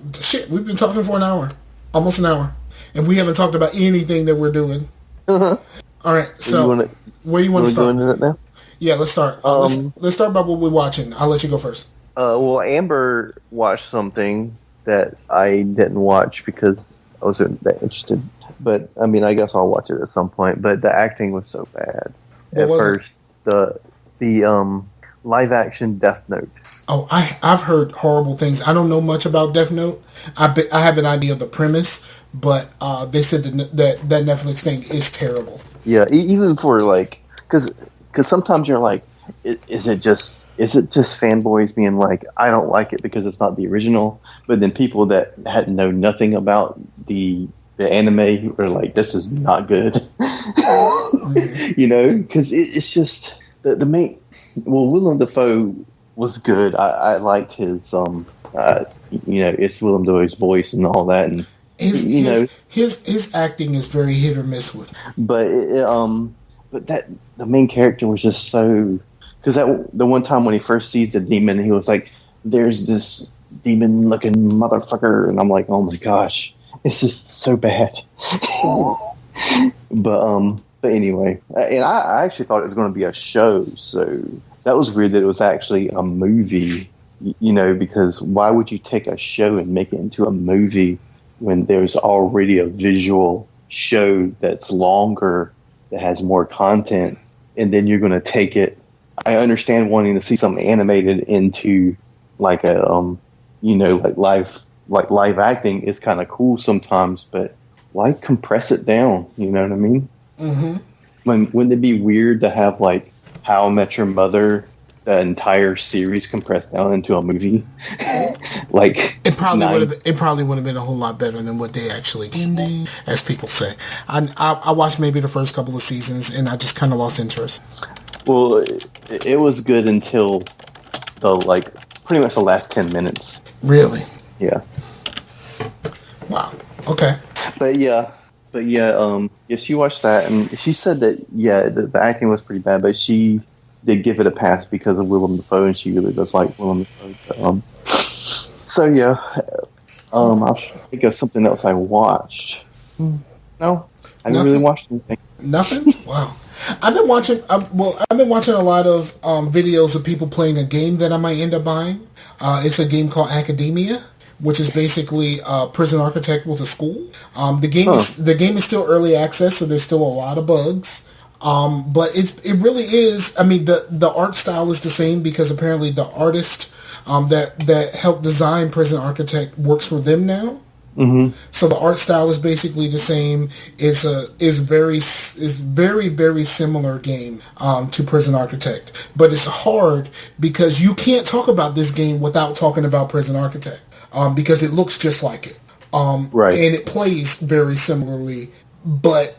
an hour, almost an hour, and we haven't talked about anything that we're doing. Uh-huh. All right. So where you want to start? Go into it now? Yeah, let's start. Let's start by what we're watching. I'll let you go first. Well, Amber watched something that I didn't watch because I wasn't that interested. But, I mean, I guess I'll watch it at some point. But the acting was so bad. At first, the live-action Death Note. Oh, I've heard horrible things. I don't know much about Death Note. I have an idea of the premise, but they said that Netflix thing is terrible. Yeah, even for, because sometimes you're like, is it just fanboys being like, I don't like it because it's not the original, but then people that know nothing about the anime are like, this is not good. Because it's just the main. Well, Willem Dafoe was good. I liked his it's Willem Dafoe's voice and all that, and his acting is very hit or miss with. But that the main character was just so. Because the one time when he first sees the demon, he was like, there's this demon-looking motherfucker. And I'm like, oh my gosh, it's just so bad. But anyway. And I actually thought it was going to be a show. So that was weird that it was actually a movie because why would you take a show and make it into a movie when there's already a visual show that's longer, that has more content, and then you're going to take it. I understand wanting to see something animated into like a, like live acting is kind of cool sometimes, but why compress it down? You know what I mean? Mm-hmm. Wouldn't it be weird to have like How I Met Your Mother, the entire series compressed down into a movie? Like it probably would have been a whole lot better than what they actually ending, as people say. I watched maybe the first couple of seasons and I just kind of lost interest. Well, it was good until pretty much the last 10 minutes. Really? Yeah. Wow. Okay. But yeah, she watched that, and she said that the acting was pretty bad, but she did give it a pass because of Willem Dafoe, and she really does like Willem Dafoe. So yeah, I'll think of something else I watched. No, I didn't really watch anything. Nothing? Wow. I've been watching a lot of videos of people playing a game that I might end up buying. It's a game called Academia, which is basically Prison Architect with a school. The game is still early access, so there's still a lot of bugs. But it really is. I mean, the art style is the same because apparently the artist that helped design Prison Architect works for them now. Mm-hmm. So the art style is basically the same. Is very very similar game to Prison Architect, but it's hard because you can't talk about this game without talking about Prison Architect because it looks just like it, right? And it plays very similarly, but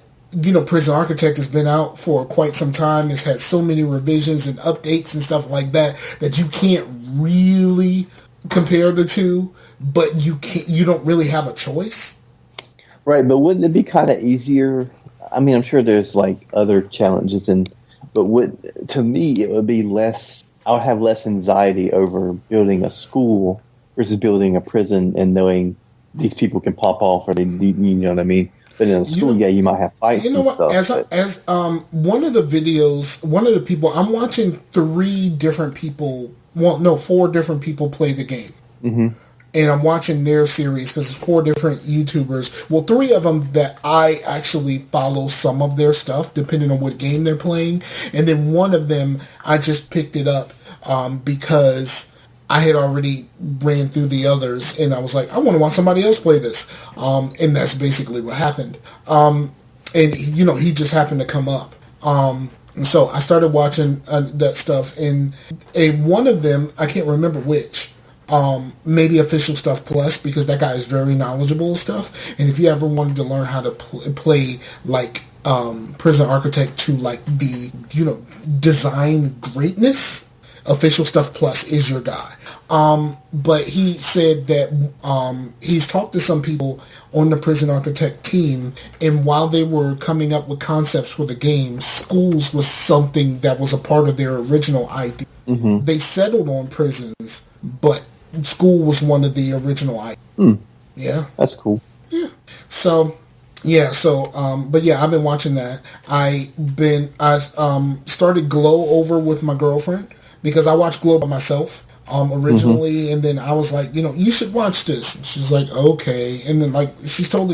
Prison Architect has been out for quite some time. It's had so many revisions and updates and stuff like that you can't really compare the two, but you don't really have a choice. Right, but wouldn't it be kind of easier? I mean, I'm sure there's like other challenges, but to me it would be less. I would have less anxiety over building a school versus building a prison and knowing these people can pop off or they, you know what I mean. But in a school, you might have fights. You know what? Stuff, as one of the people, I'm watching 4 different people play the game. Mm-hmm. And I'm watching their series because it's 4 different YouTubers. Well, 3 of them that I actually follow some of their stuff, depending on what game they're playing. And then one of them, I just picked it up because I had already ran through the others, and I was like, I want to watch somebody else play this. And that's basically what happened. And, he just happened to come up. And so I started watching that stuff, and one of them, I can't remember which, maybe Official Stuff Plus, because that guy is very knowledgeable and stuff. And if you ever wanted to learn how to play like Prison Architect to like be, design greatness, Official Stuff Plus is your guy. But he said that he's talked to some people on the Prison Architect team, and while they were coming up with concepts for the game, schools was something that was a part of their original idea. Mm-hmm. They settled on prisons, but school was one of the original ideas. Yeah. That's cool. Yeah. So, but yeah, I've been watching that. I started Glow over with my girlfriend because I watched Glow by myself originally, and then I was like, you should watch this. And she's like, okay, and then like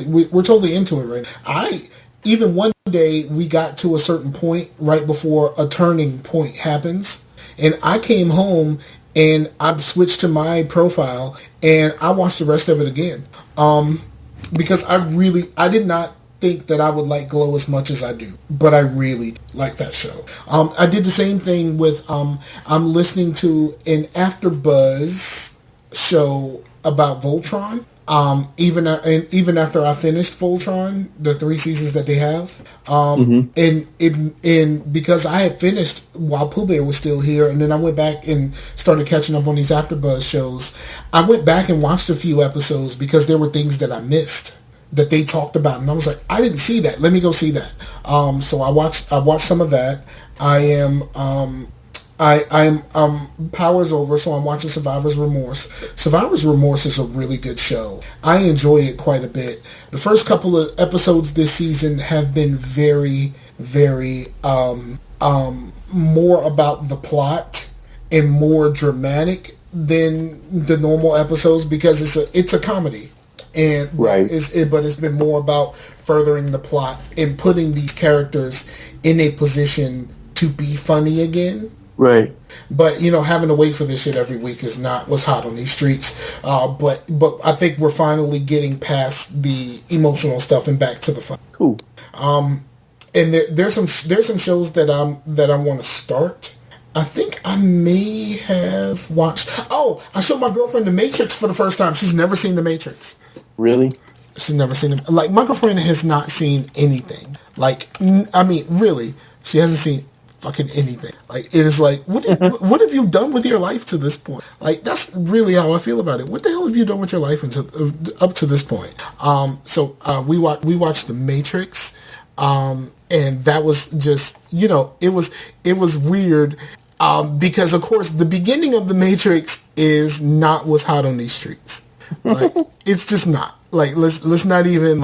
we're totally into it, right? Even one day we got to a certain point right before a turning point happens, and I came home and I switched to my profile and I watched the rest of it again because I did not think that I would like Glow as much as I do, but I really like that show. I did the same thing with I'm listening to an AfterBuzz show about Voltron. Even after I finished Voltron, the 3 seasons that they have, and because I had finished while Pooh Bear was still here, and then I went back and started catching up on these AfterBuzz shows. I went back and watched a few episodes because there were things that I missed that they talked about, and I was like, I didn't see that. Let me go see that. So I watched some of that. I'm Power's over, so I'm watching Survivor's Remorse. Survivor's Remorse is a really good show. I enjoy it quite a bit. The first couple of episodes this season have been very, very more about the plot and more dramatic than the normal episodes because it's a comedy. And right. But it's been more about furthering the plot and putting these characters in a position to be funny again. Right. But having to wait for this shit every week is not what's hot on these streets. But I think we're finally getting past the emotional stuff and back to the fun. Cool. And there's some shows that I want to start. I think I may have watched. Oh, I showed my girlfriend The Matrix for the first time. She's never seen The Matrix. Really? She's never seen it. Like, my girlfriend has not seen anything. Like, I mean, really, she hasn't seen fucking anything. Like, it is like, what have you done with your life to this point? Like, that's really how I feel about it. What the hell have you done with your life up to this point? So we watched The Matrix, and that was just, it was weird. Because of course the beginning of The Matrix is not what's hot on these streets. Like, it's just not. Like, let's not even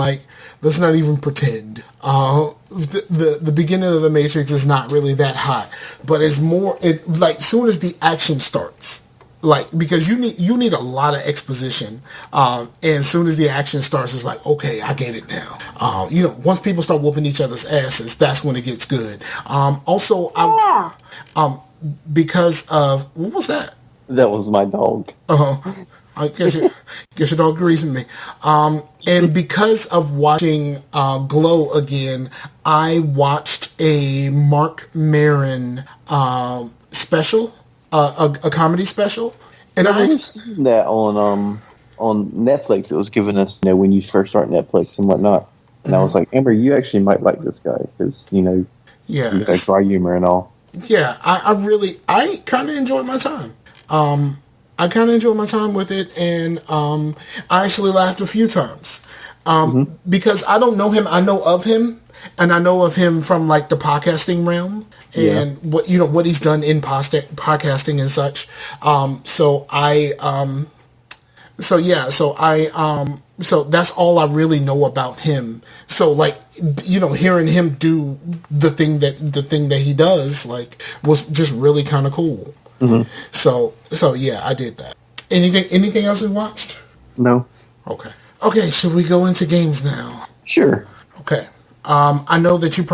pretend. The beginning of The Matrix is not really that hot, but it's more like soon as the action starts, like, because you need a lot of exposition, and as soon as the action starts, it's like, okay, I get it now. Once people start whooping each other's asses, that's when it gets good. Also, because of what was that? That was my dog. I guess your dog agrees with me. And because of watching Glow again, I watched a Mark Maron special, a comedy special, and I've seen that on Netflix. It was given us, when you first start Netflix and whatnot. And I was like, Amber, you actually might like this guy because you got dry humor and all. Yeah, I kind of enjoyed my time. I kind of enjoyed my time with it, and I actually laughed a few times. Because I don't know him, I know of him, and I know of him from like the podcasting realm and what he's done in podcasting and such. So that's all I really know about him. So like, hearing him do the thing that he does, like, was just really kind of cool. Mm-hmm. So yeah, I did that. Anything else we watched? No. Okay, should we go into games now? Sure. Okay. I know that you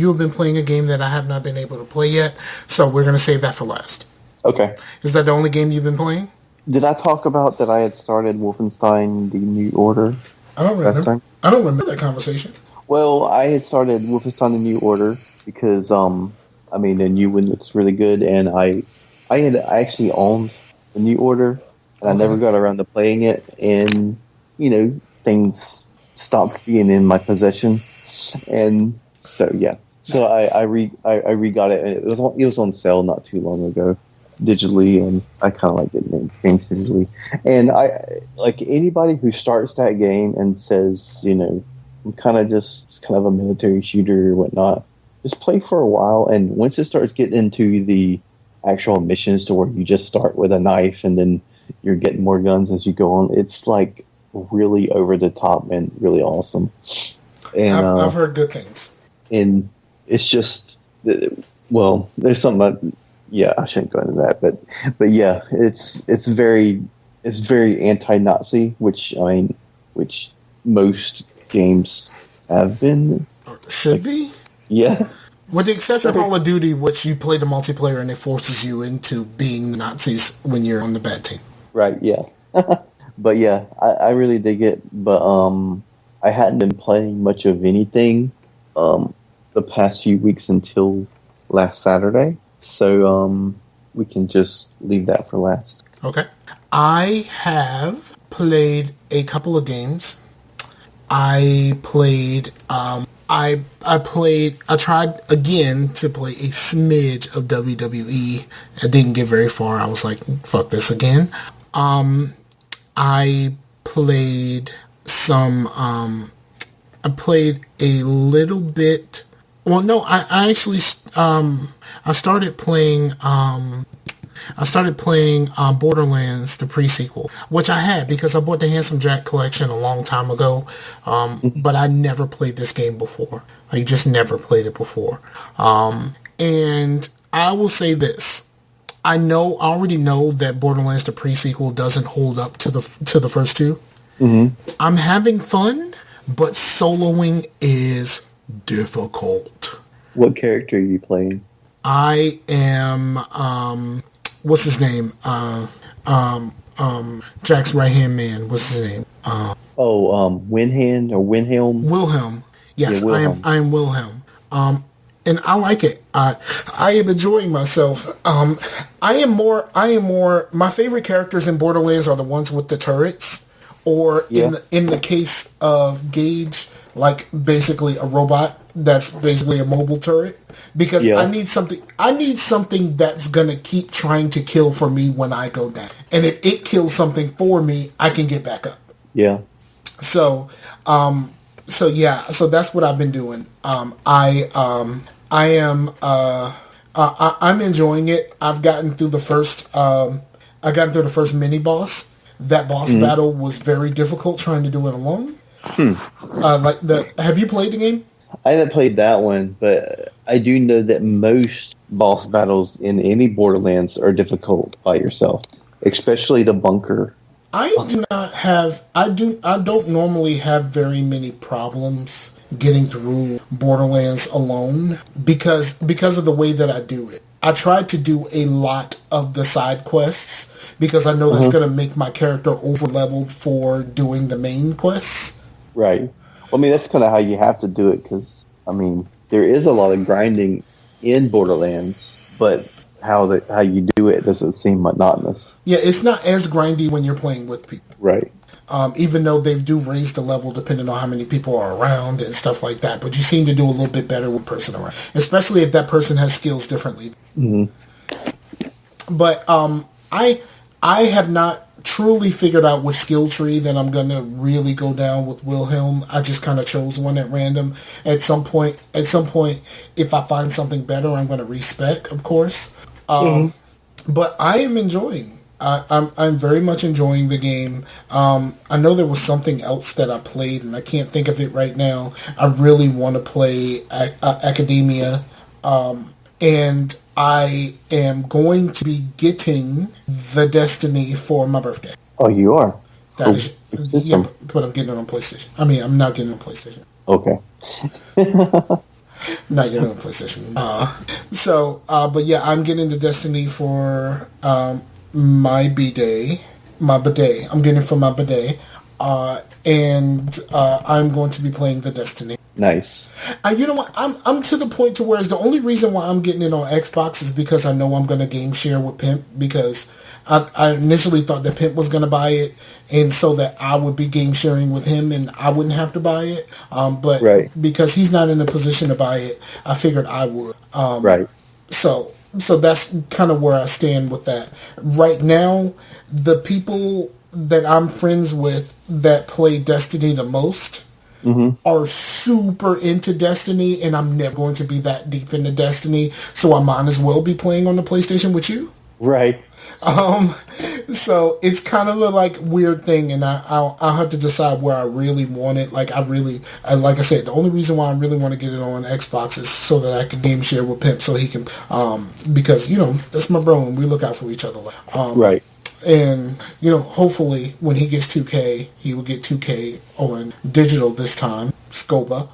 have been playing a game that I have not been able to play yet, so we're going to save that for last. Okay. Is that the only game you've been playing? Did I talk about that I had started Wolfenstein: The New Order? I don't remember that conversation. Well, I had started Wolfenstein: The New Order because, the new one looks really good, and I actually owned The New Order, and I never got around to playing it, and, things stopped being in my possession, and so, yeah. So I re-got it, and it was on sale not too long ago, digitally, and I kind of like getting games digitally. And I like anybody who starts that game and says, I'm kind of a military shooter or whatnot, just play for a while, and once it starts getting into the actual missions to where you just start with a knife and then you're getting more guns as you go on, it's like really over the top and really awesome. And I've heard good things. And it's just, well, there's something I shouldn't go into that, but yeah, it's very anti-Nazi, which most games have been. Should be? Yeah. With the exception of Call of Duty, which you play the multiplayer and it forces you into being the Nazis when you're on the bad team. Right, yeah. But yeah, I really dig it, but I hadn't been playing much of anything the past few weeks until last Saturday, so we can just leave that for last. Okay. I have played a couple of games. I tried again to play a smidge of WWE. I didn't get very far. I was like, fuck this again. I played some, I played a little bit. Well, no, I actually, I started playing Borderlands, the pre-sequel, which I had because I bought the Handsome Jack collection a long time ago, but I never played this game before. I just never played it before. And I will say this. I already know that Borderlands the pre-sequel doesn't hold up to the first two. Mm-hmm. I'm having fun, but soloing is difficult. What character are you playing? I am what's his name? Jack's right hand man. What's his name? Winhand or Winhelm? Wilhelm. Yes, yeah, Wilhelm. I am Wilhelm. And I like it. I am enjoying myself. I am more. My favorite characters in Borderlands are the ones with the turrets, or in the case of Gage, like basically a robot that's basically a mobile turret. Because I need something that's gonna keep trying to kill for me when I go down. And if it kills something for me, I can get back up. Yeah. So that's what I've been doing. I'm enjoying it. I've gotten through the first. I got through the first mini boss. That boss battle was very difficult trying to do it alone. Have you played the game? I haven't played that one, but I do know that most boss battles in any Borderlands are difficult by yourself, especially the bunker. I don't normally have very many problems getting through Borderlands alone because of the way that I do it. I try to do a lot of the side quests because I know that's going to make my character over-leveled for doing the main quests. Right. Well, I mean, that's kind of how you have to do it because, I mean, there is a lot of grinding in Borderlands, but how you do it doesn't seem monotonous. Yeah, it's not as grindy when you're playing with people. Right. Even though they do raise the level depending on how many people are around and stuff like that. But you seem to do a little bit better with person around. Especially if that person has skills differently. Mm-hmm. But I have not truly figured out which skill tree that I'm going to really go down with Wilhelm. I just kind of chose one at random. At some point, if I find something better, I'm going to respec, of course. But I am enjoying. I'm very much enjoying the game. I know there was something else that I played, and I can't think of it right now. I really want to play Academia, and I am going to be getting the Destiny for my birthday. Oh, you are? But I'm getting it on PlayStation. I mean, I'm not getting it on PlayStation. Okay. Not getting it on PlayStation. But yeah, I'm getting the Destiny for my bidet. I'm getting it for my bidet. And I'm going to be playing the Destiny. Nice. You know what? I'm to the point to where the only reason why I'm getting it on Xbox is because I know I'm going to game share with Pimp, because I initially thought that Pimp was going to buy it, and so that I would be game sharing with him and I wouldn't have to buy it. But because he's not in a position to buy it, I figured I would. Right. So that's kind of where I stand with that. Right now, the people that I'm friends with that play Destiny the most are super into Destiny, and I'm never going to be that deep into Destiny, so I might as well be playing on the PlayStation with you. Right. So it's kind of a weird thing, and I'll have to decide where I really want it. Like I said, the only reason why I really want to get it on Xbox is so that I can game share with Pimp, so he can, because that's my bro, and we look out for each other. Right. And, hopefully when he gets 2K, he will get 2K on digital this time, Scoba.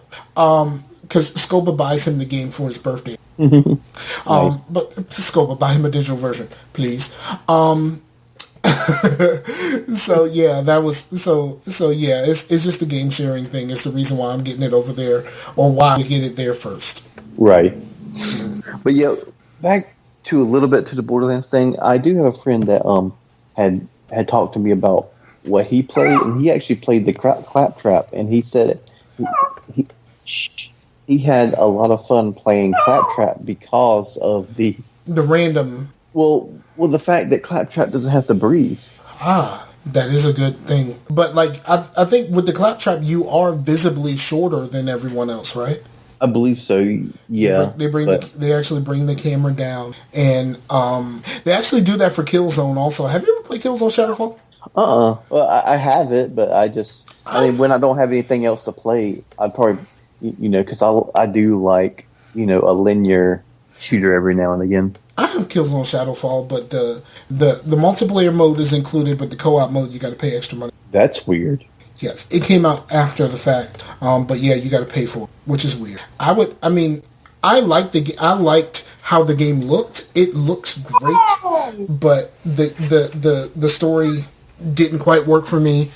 Because Scoba buys him the game for his birthday. Nice. But Scoba, buy him a digital version, please. So yeah, it's just the game sharing thing. It's the reason why I'm getting it over there, or why I get it there first. Right. But yeah, back to a little bit to the Borderlands thing. I do have a friend that had talked to me about what he played, and he actually played the Claptrap, and he said he had a lot of fun playing Claptrap because of the random. Well, the fact that Claptrap doesn't have to breathe. That is a good thing. But I think with the Claptrap, you are visibly shorter than everyone else, right? I believe so. Yeah. They actually bring the camera down, and they actually do that for Killzone also. Have you ever played Killzone Shadowfall? Well, I have it, but when I don't have anything else to play, I'd probably, because I do like, a linear shooter every now and again. I have Killzone Shadowfall, but the multiplayer mode is included, but the co-op mode you got to pay extra money. That's weird. Yes, it came out after the fact, but yeah, you got to pay for it, which is weird. I liked how the game looked. It looks great, but the story didn't quite work for me.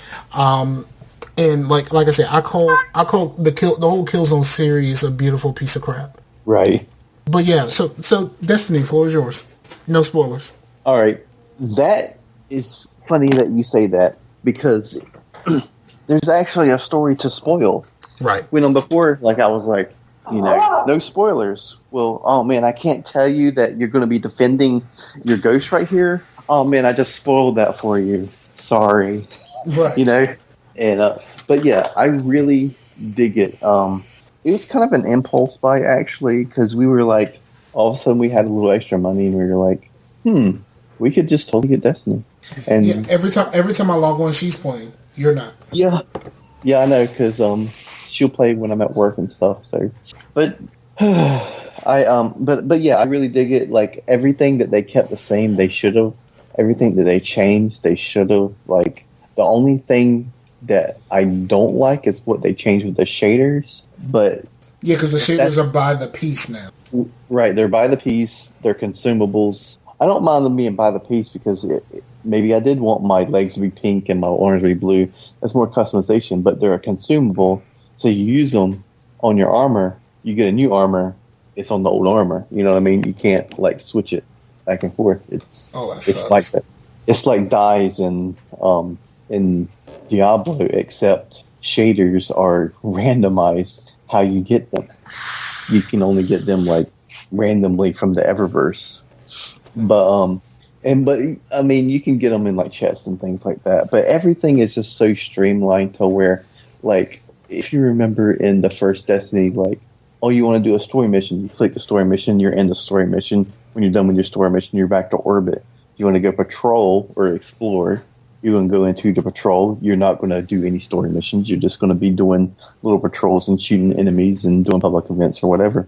And like I said, I call the whole Killzone series a beautiful piece of crap. Right. But yeah, so Destiny, floor is yours. No spoilers. All right, that is funny that you say that because there's actually a story to spoil. Right. When before, like I was like, no spoilers. Well, oh man, I can't tell you that you're going to be defending your ghost right here. Oh man, I just spoiled that for you. Sorry. Right. And but yeah, I really dig it. It was kind of an impulse buy actually, because we were like, all of a sudden we had a little extra money, and we were like, we could just totally get Destiny. And yeah, every time I log on, she's playing. You're not. Yeah, I know, because she'll play when I'm at work and stuff. So, but but yeah, I really dig it. Like everything that they kept the same, they should have. Everything that they changed, they should have. Like the only thing that I don't like is what they changed with the shaders. But yeah, because the shaders are by the piece now. Right, they're by the piece. They're consumables. I don't mind them being by the piece because maybe I did want my legs to be pink and my arms to be blue. That's more customization, but they're a consumable. So you use them on your armor. You get a new armor. It's on the old armor. You know what I mean? You can't like switch it back and forth. It's like that. It's like dyes in Diablo, except shaders are randomized how you get them. You can only get them like randomly from the Eververse. But I mean, you can get them in like chests and things like that. But everything is just so streamlined to where, like, if you remember in the first Destiny, like, oh, you want to do a story mission, you click the story mission, you're in the story mission. When you're done with your story mission, you're back to orbit. If you want to go patrol or explore, you're going to go into the patrol. You're not going to do any story missions. You're just going to be doing little patrols and shooting enemies and doing public events or whatever.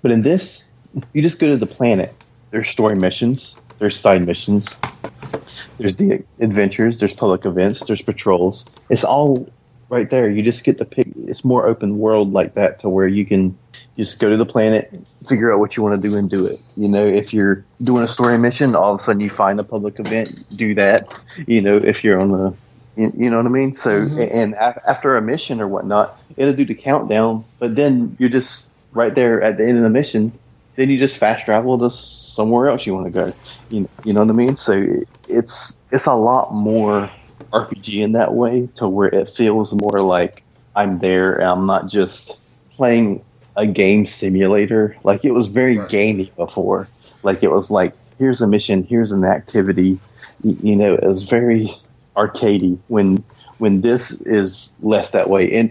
But in this, you just go to the planet. There's story missions. There's side missions. There's the adventures. There's public events. There's patrols. It's all right there. You just get to pick. It's more open world like that to where you can just go to the planet, figure out what you want to do and do it. If you're doing a story mission, all of a sudden you find a public event, do that. If you're on the, you know what I mean? So, and after a mission or whatnot, it'll do the countdown, but then you're just right there at the end of the mission. Then you just fast travel to somewhere else you want to go. You know what I mean? So it's a lot more RPG in that way, to where it feels more like I'm there and I'm not just playing a game simulator. Like it was very gamey before. Like it was like, here's a mission, here's an activity. It was very arcadey. When this is less that way, and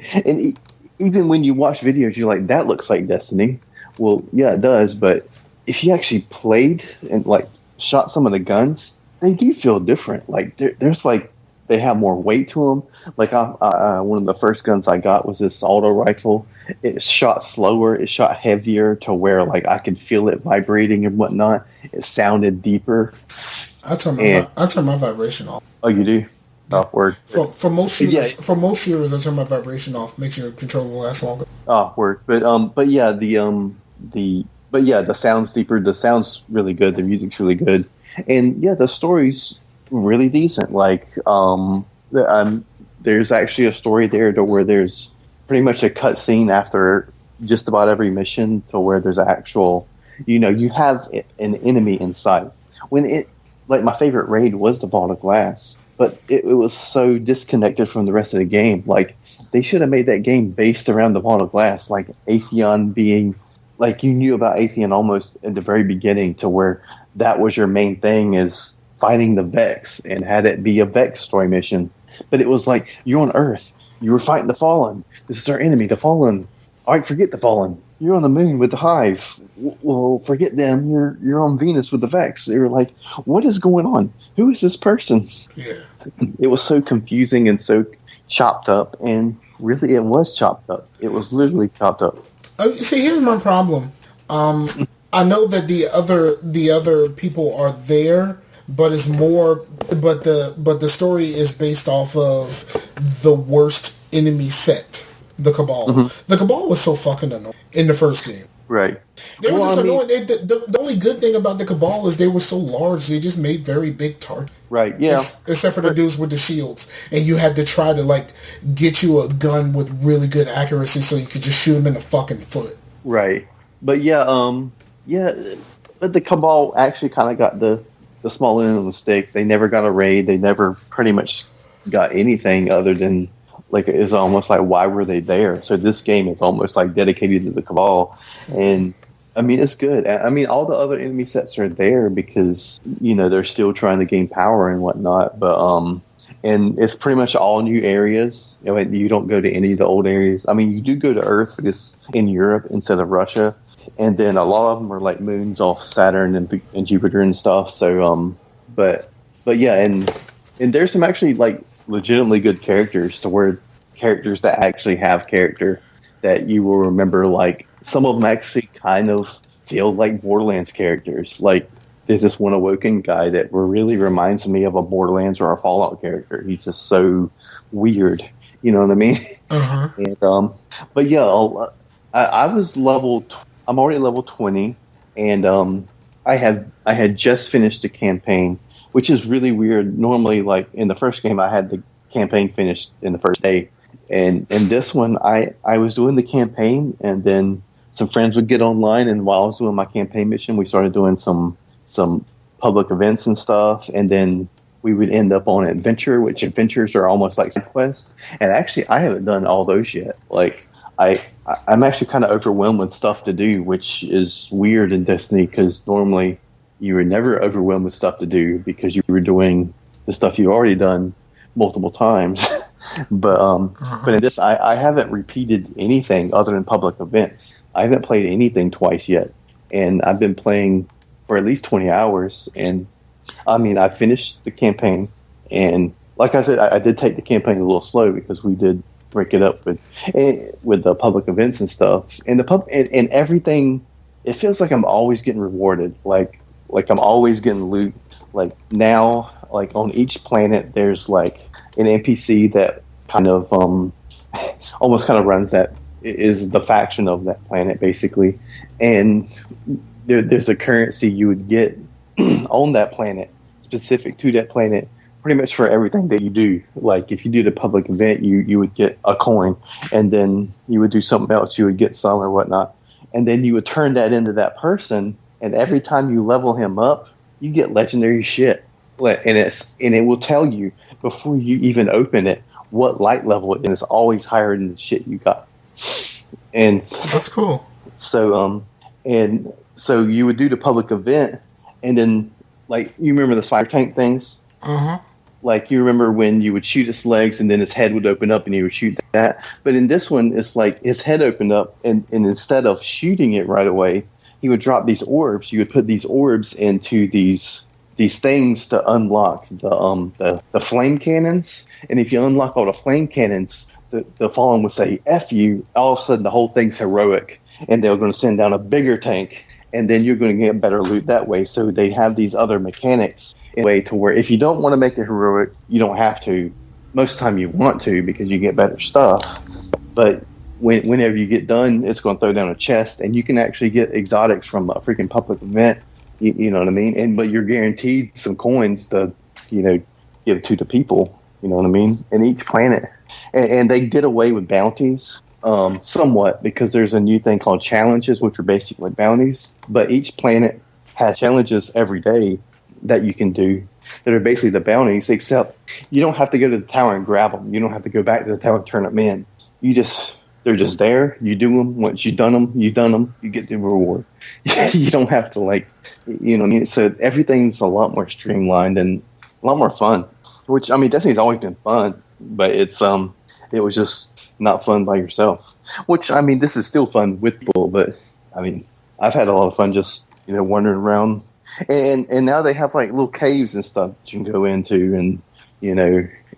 even when you watch videos, you're like, that looks like Destiny. Well, yeah, it does. But if you actually played and like shot some of the guns, they do feel different. Like there's like, they have more weight to them. Like one of the first guns I got was this auto rifle. It shot slower. It shot heavier to where like I could feel it vibrating and whatnot. It sounded deeper. I turn my vibration off. Oh, you do? Oh, word. For most shooters, I turn my vibration off. Makes your controller last longer. Oh, word. But yeah, the sound's deeper. The sound's really good. The music's really good, and yeah, the story's really decent. Like, there's actually a story there to where there's pretty much a cutscene after just about every mission, to where there's actual, you have an enemy in sight. Like my favorite raid was the Vault of Glass, but it was so disconnected from the rest of the game. Like they should have made that game based around the Vault of Glass, like Atheon being, like you knew about Atheon almost at the very beginning, to where that was your main thing, is fighting the Vex, and had it be a Vex story mission. But it was like, you're on Earth, you were fighting the Fallen. This is our enemy, the Fallen. All right, forget the Fallen. You're on the moon with the Hive. Well, forget them. You're on Venus with the Vex. They were like, what is going on? Who is this person? Yeah. It was so confusing and so chopped up, and really it was chopped up. It was literally chopped up. See, here's my problem. I know that the other people are there, but it's more. But the story is based off of the worst enemy set, the Cabal. The Cabal was so fucking annoying in the first game. Right. They were just annoying. The only good thing about the Cabal is they were so large. They just made very big targets. Right. Yeah. Except for the dudes with the shields, and you had to try to like get you a gun with really good accuracy so you could just shoot them in the fucking foot. Right. But yeah, but the Cabal actually kind of got the small end of the stick. They never got a raid. They never pretty much got anything other than like it's almost like why were they there? So this game is almost like dedicated to the Cabal, and I mean it's good. I mean all the other enemy sets are there because they're still trying to gain power and whatnot. But and it's pretty much all new areas. You don't go to any of the old areas. I mean you do go to Earth, but it's in Europe instead of Russia. And then a lot of them are like moons off Saturn and Jupiter and stuff. So, but yeah, and there's some actually like legitimately good characters characters that actually have character that you will remember. Like some of them actually kind of feel like Borderlands characters. Like there's this one Awoken guy that really reminds me of a Borderlands or a Fallout character. He's just so weird. You know what I mean? Uh-huh. And, but yeah, I was I'm already level 20, and I had just finished the campaign, which is really weird. Normally, like in the first game, I had the campaign finished in the first day, and in this one, I was doing the campaign, and then some friends would get online, and while I was doing my campaign mission, we started doing some public events and stuff, and then we would end up on an adventure, which adventures are almost like side quests, and actually, I haven't done all those yet. Like I'm actually kind of overwhelmed with stuff to do, which is weird in Destiny because normally you were never overwhelmed with stuff to do because you were doing the stuff you've already done multiple times. But in this, I haven't repeated anything other than public events. I haven't played anything twice yet, and I've been playing for at least 20 hours. And I mean, I finished the campaign, and like I said, I did take the campaign a little slow because we did break it up with the public events and stuff, and and everything. It feels like I'm always getting rewarded, like I'm always getting loot. Like now, like on each planet, there's like an NPC that kind of almost kind of runs that is the faction of that planet basically, and there's a currency you would get on that planet specific to that planet. Pretty much for everything that you do. Like if you did a public event, you would get a coin, and then you would do something else, you would get some or whatnot, and then you would turn that into that person. And every time you level him up, you get legendary shit. And it will tell you before you even open it what light level it is. It's always higher than the shit you got. And that's cool. So so you would do the public event, and then like you remember the spider tank things. Like, you remember when you would shoot his legs and then his head would open up and you would shoot that. But in this one, it's like his head opened up and instead of shooting it right away, he would drop these orbs. You would put these orbs into these things to unlock the flame cannons. And if you unlock all the flame cannons, the Fallen would say, F you. All of a sudden, the whole thing's heroic. And they're going to send down a bigger tank. And then you're going to get better loot that way. So they have these other mechanics in a way to where if you don't want to make it heroic, you don't have to. Most of the time you want to because you get better stuff. But whenever you get done, it's going to throw down a chest, and you can actually get exotics from a freaking public event. You know what I mean? But you're guaranteed some coins to, give to the people. You know what I mean? In each planet. And they did away with bounties. Somewhat, because there's a new thing called challenges, which are basically bounties. But each planet has challenges every day that you can do that are basically the bounties, except you don't have to go to the tower and grab them. You don't have to go back to the tower and turn them in. They're just there. You do them. Once you've done them, you get the reward. You don't have to you know what I mean? So everything's a lot more streamlined and a lot more fun, which, I mean, Destiny's always been fun, but it was just not fun by yourself, which, I mean, this is still fun with people, but I mean, I've had a lot of fun just, wandering around. And now they have like little caves and stuff that you can go into, and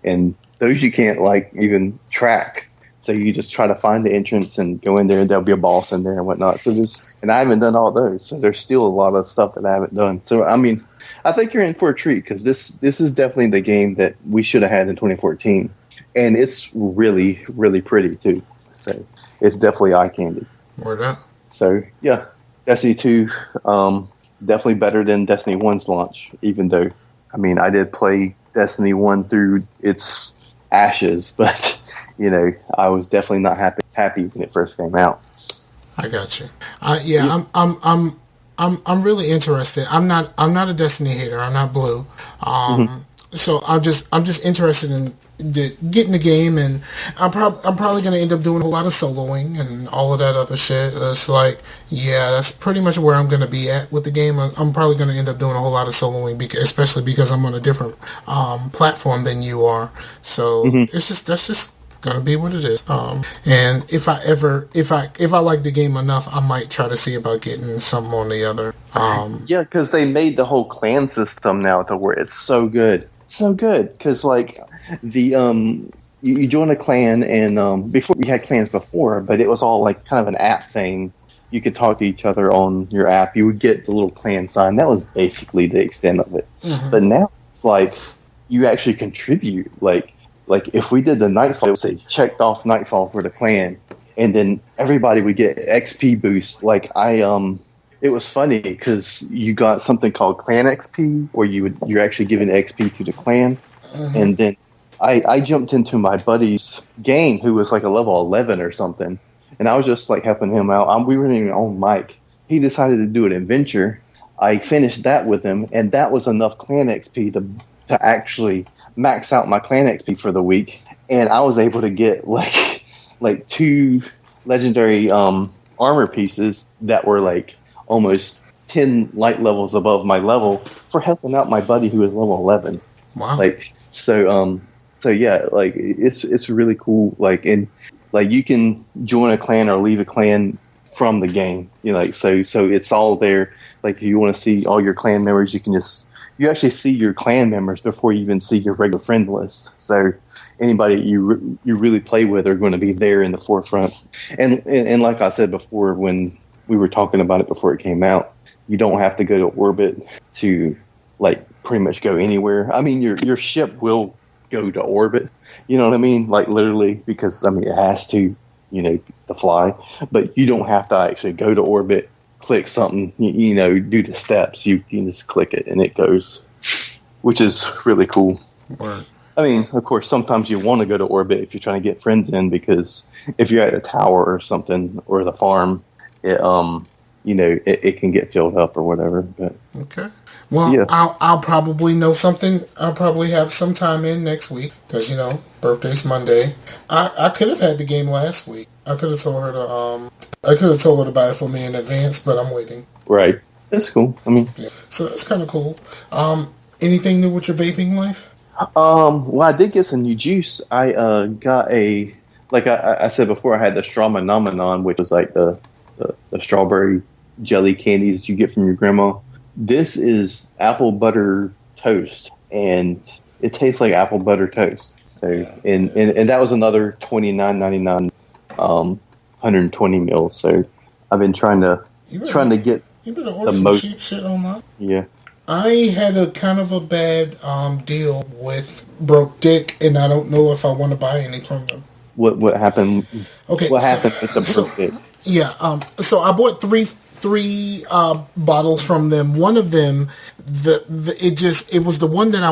and those you can't even track. So you just try to find the entrance and go in there, and there'll be a boss in there and whatnot. And I haven't done all those, so there's still a lot of stuff that I haven't done. So I mean, I think you're in for a treat because this is definitely the game that we should have had in 2014, and it's really, really pretty too. So it's definitely eye candy. Word up. So yeah, Destiny 2, definitely better than Destiny 1's launch. Even though, I mean, I did play Destiny 1 through its ashes, but you know, I was definitely not happy when it first came out. I got you. I'm really interested. I'm not a Destiny hater. I'm not blue. So I'm just interested in getting the game, and I'm probably going to end up doing a lot of soloing and all of that other shit. It's like, yeah, that's pretty much where I'm going to be at with the game. I'm probably going to end up doing a whole lot of soloing, especially because I'm on a different platform than you are. So that's just gonna be what it is. And if I like the game enough, I might try to see about getting something on the other. Yeah, because they made the whole clan system now to where it's so good. Because like you join a clan, and before we had clans before, but it was all like kind of an app thing. You could talk to each other on your app. You would get the little clan sign. That was basically the extent of it. But now it's like you actually contribute. Like if we did the Nightfall, it would say checked off Nightfall for the clan, and then everybody would get XP boost. Like it was funny because you got something called Clan XP, where you're actually giving XP to the clan, and then I jumped into my buddy's game who was like a level 11 or something, and I was just like helping him out. We weren't even on mic. He decided to do an adventure. I finished that with him, and that was enough Clan XP to actually max out my Clan XP for the week, and I was able to get like 2 legendary armor pieces that were like almost 10 light levels above my level for helping out my buddy who was level 11. Wow. So yeah, like it's really cool. Like, and like you can join a clan or leave a clan from the game. You know, like so it's all there. Like if you want to see all your clan members, you actually see your clan members before you even see your regular friend list. So anybody you really play with are going to be there in the forefront. And like I said before, when we were talking about it before it came out, you don't have to go to orbit to like pretty much go anywhere. I mean, your ship will go to orbit. You know what I mean? Like literally, because I mean it has to, you know, to fly. But you don't have to actually go to orbit. Click something, you know, do the steps. You can just click it and it goes, which is really cool. Right. I mean, of course, sometimes you want to go to orbit if you're trying to get friends in, because if you're at a tower or something or the farm, it you know, it can get filled up or whatever. But okay. Well, yeah. I'll probably know something. I'll probably have some time in next week because, you know, birthday's Monday. I could have had the game last week. I could have told her to buy it for me in advance, but I'm waiting. Right. That's cool. I mean, yeah. So that's kind of cool. Anything new with your vaping life? Well, I did get some new juice. I got like I said before, I had the Strawmanomenon, which was like the strawberry jelly candies that you get from your grandma. This is apple butter toast, and it tastes like apple butter toast. So, and that was another $29.99, 120 mils. So, I've been trying to get you better order some cheap shit online. Yeah, I had a kind of a bad deal with Broke Dick, and I don't know if I want to buy any from them. What happened? Okay, what happened with the Broke Dick? Yeah, so I bought three bottles from them. One of them, it was the one that I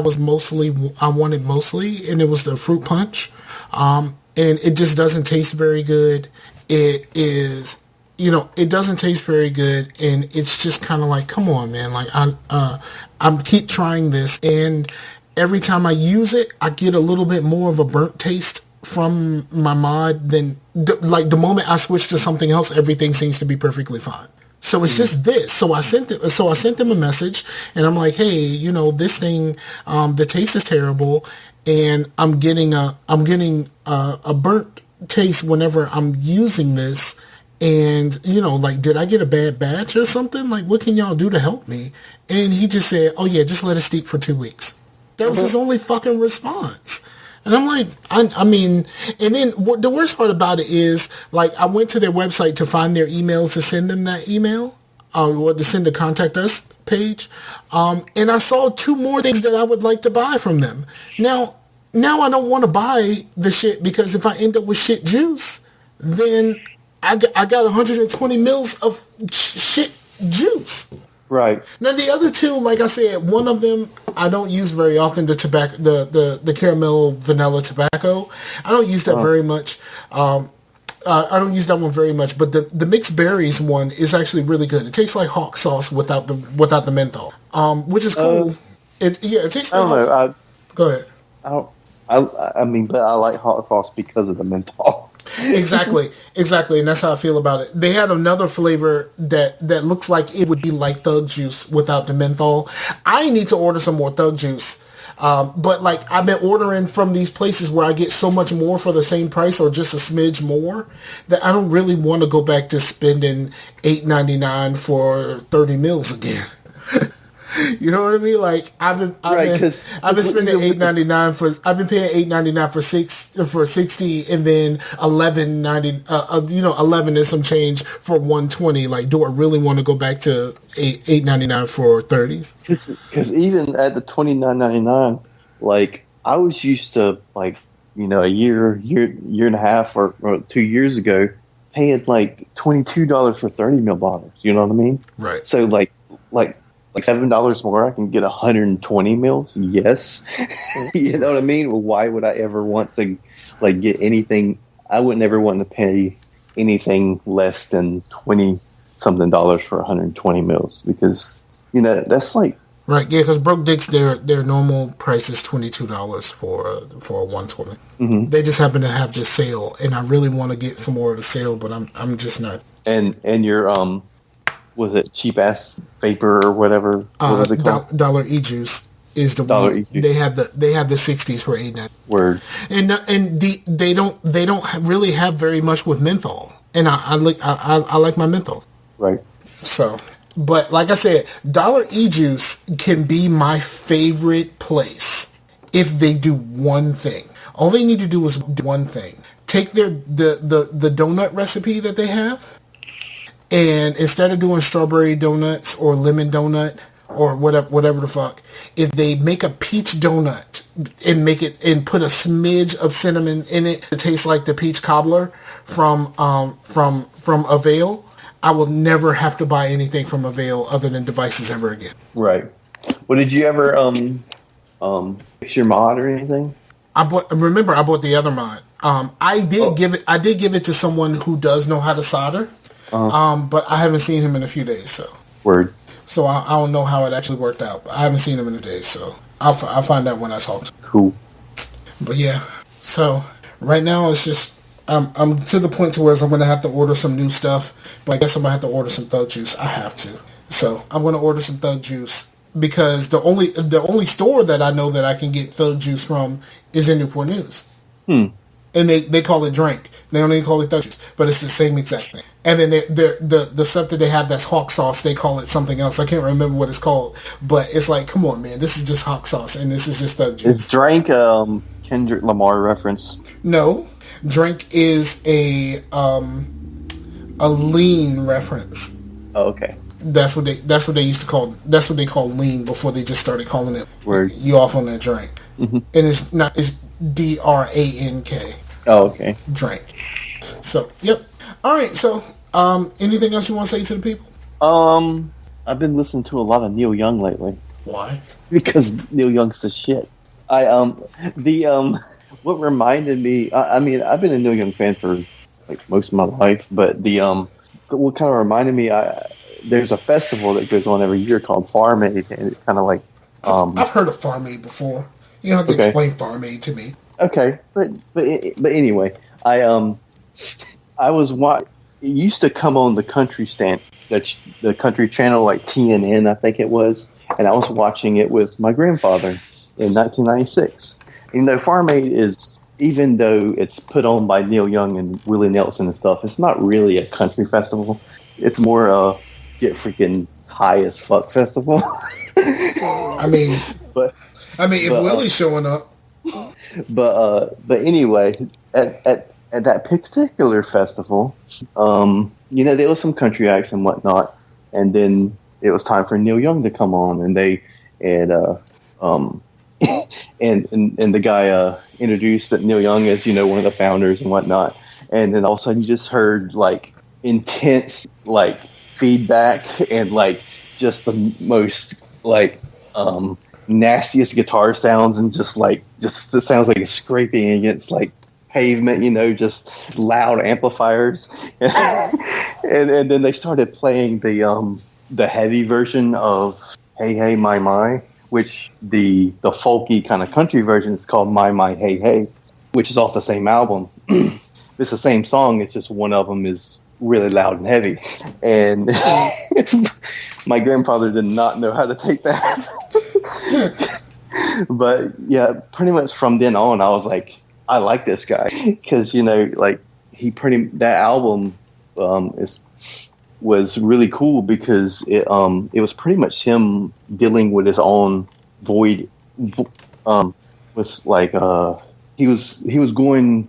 wanted mostly, and it was the fruit punch. And it just doesn't taste very good. It is, you know, it doesn't taste very good, and it's just kind of like, come on, man. Like I keep trying this, and every time I use it, I get a little bit more of a burnt taste from my mod than the moment I switch to something else, everything seems to be perfectly fine. So it's just this. So I sent them a message, and I'm like, hey, you know, this thing, the taste is terrible, and I'm getting a burnt taste whenever I'm using this. And, you know, like, did I get a bad batch or something? Like, what can y'all do to help me? And he just said, oh yeah, just let it steep for 2 weeks. That was his only fucking response. And I'm like, I mean, and then the worst part about it is, like, I went to their website to find their email to send them that email, or to send the contact us page, and I saw 2 more things that I would like to buy from them. Now I don't want to buy the shit, because if I end up with shit juice, then I got 120 mils of shit juice. Right. Now the other 2, like I said, one of them I don't use very often. The tobacco, the caramel vanilla tobacco, I don't use that very much. I don't use that one very much. But the mixed berries one is actually really good. It tastes like hot sauce without the menthol, which is cool. It tastes. I don't know. Go ahead. I mean, but I like hot sauce because of the menthol. Exactly, and that's how I feel about it. They had another flavor that looks like it would be like Thug Juice without the menthol. I need to order some more Thug Juice, but like I've been ordering from these places where I get so much more for the same price, or just a smidge more, that I don't really want to go back to spending $8.99 for 30 mils again. You know what I mean? Like I've been spending $8.99 for. I've been paying $8.99 for 60, and then $11.90. 11 and some change for 120. Like, do I really want to go back to $8.99 for 30s? Because even at the $29.99, like I was used to, like, a year and a half or 2 years ago, paying like $22 for 30 ml bottles. You know what I mean? Right. So like $7 more, I can get 120 mils. Yes, you know what I mean. Well, why would I ever want to get anything? I would never want to pay anything less than $20 something for 120 mils, because that's like right. Yeah, because Broke Dicks, their normal price is $22 for a 120. Mm-hmm. They just happen to have this sale, and I really want to get some more of the sale, but I'm just not. And your was it cheap ass vapor or whatever? What was it called? Dollar E-Juice is the one. E-Juice. They have the 60s for $8.99. Word. And they don't really have very much with menthol, and I like my menthol. Right. So, but like I said, Dollar E-Juice can be my favorite place if they do one thing. All they need to do is one thing. Take the donut recipe that they have, and instead of doing strawberry donuts or lemon donut or whatever the fuck, if they make a peach donut and make it and put a smidge of cinnamon in it to taste like the peach cobbler from Avail, I will never have to buy anything from Avail other than devices ever again. Right. Well, did you ever fix your mod or anything? I bought the other mod. I did give it to someone who does know how to solder. But I haven't seen him in a few days, so. Word. So I don't know how it actually worked out. But I haven't seen him in a day, so I'll find out when I talk to him. Cool. But yeah, so right now it's just I'm to the point to where I'm going to have to order some new stuff. But I guess I'm going to have to order some Thug Juice. I have to. So I'm going to order some Thug Juice, because the only store that I know that I can get Thug Juice from is in Newport News. And they call it Drink. They don't even call it Thug Juice, but it's the same exact thing. And then the stuff that they have that's hawk sauce, they call it something else. I can't remember what it's called, but it's like, come on, man, this is just hawk sauce, and this is just Thug Juice. Is Drink Kendrick Lamar reference? No, Drink is a lean reference. Oh, okay. That's what they used to call. That's what they call lean before they just started calling it. Word. You off on that drink? Mm-hmm. And it's not. It's DRANK. Oh, okay. Drink. So, yep. All right. So, anything else you want to say to the people? I've been listening to a lot of Neil Young lately. Why? Because Neil Young's the shit. What reminded me, I mean, I've been a Neil Young fan for like most of my life, but what kind of reminded me, there's a festival that goes on every year called Farm Aid, and it's kind of like, I've heard of Farm Aid before. You don't have to explain Farm Aid to me. Okay, but anyway, I was it used to come on the country the country channel, like TNN, I think it was, and I was watching it with my grandfather in 1996. Farm Aid is, even though it's put on by Neil Young and Willie Nelson and stuff, it's not really a country festival. It's more a get freaking high as fuck festival. I mean, if Willie's showing up. But anyway, at that particular festival, there was some country acts and whatnot, and then it was time for Neil Young to come on, and and the guy introduced that Neil Young as one of the founders and whatnot, and then all of a sudden you just heard like intense like feedback and like just the most like nastiest guitar sounds, and just it sounds like it's scraping against like pavement, just loud amplifiers. and then they started playing the heavy version of Hey Hey My My, which the folky kind of country version is called My My Hey Hey, which is off the same album. It's the same song, it's just one of them is really loud and heavy. And my grandfather did not know how to take that. But yeah, pretty much from then on, I was like, I like this guy, because that album was really cool, because it was pretty much him dealing with his own void. Was like he was going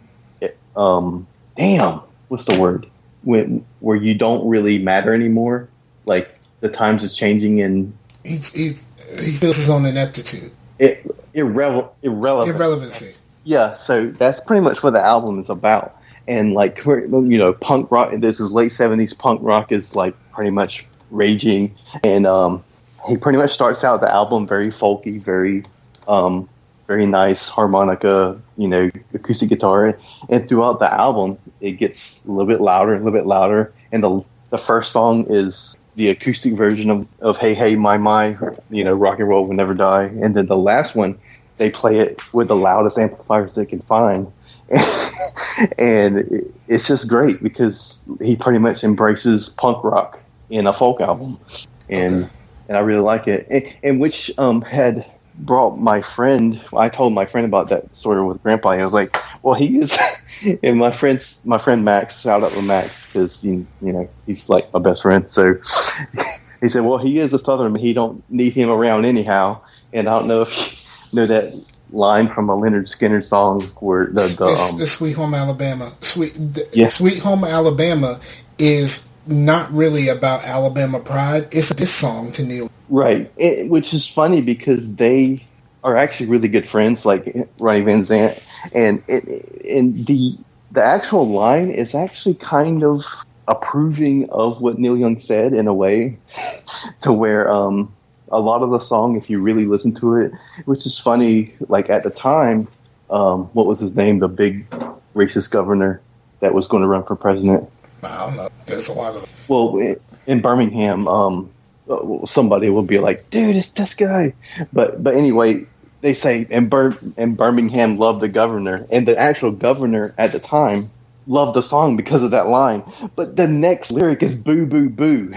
what's the word, where you don't really matter anymore, like the times is changing, and he feels his own ineptitude, irrelevancy. Yeah, so that's pretty much what the album is about. And like, punk rock, this is late 70s, punk rock is like pretty much raging. And he pretty much starts out the album very folky, very nice harmonica, acoustic guitar. And throughout the album, it gets a little bit louder and a little bit louder. And the first song is the acoustic version of Hey Hey My My, Rock and Roll Will Never Die. And then the last one, they play it with the loudest amplifiers they can find. And it's just great, because he pretty much embraces punk rock in a folk album. And I really like it. And which had brought my friend, I told my friend about that story with Grandpa. I was like, well, he is, and my friend Max, shout out to Max, because he's like my best friend. So he said, well, he is a Southern, he don't need him around anyhow. And I don't know if you know that line from a Leonard Skinner song where the Sweet Home Alabama. Sweet Home Alabama is not really about Alabama pride. It's a diss song to Neil. Right, which is funny, because they are actually really good friends, like Ronnie Van Zant, and the actual line is actually kind of approving of what Neil Young said in a way, to where a lot of the song, if you really listen to it, which is funny, like at the time, what was his name? The big racist governor that was going to run for president. I don't know. There's a lot of them. Well, in Birmingham, somebody will be like, dude, it's this guy. But anyway, they say, and Birmingham loved the governor. And the actual governor at the time loved the song because of that line. But the next lyric is boo, boo, boo.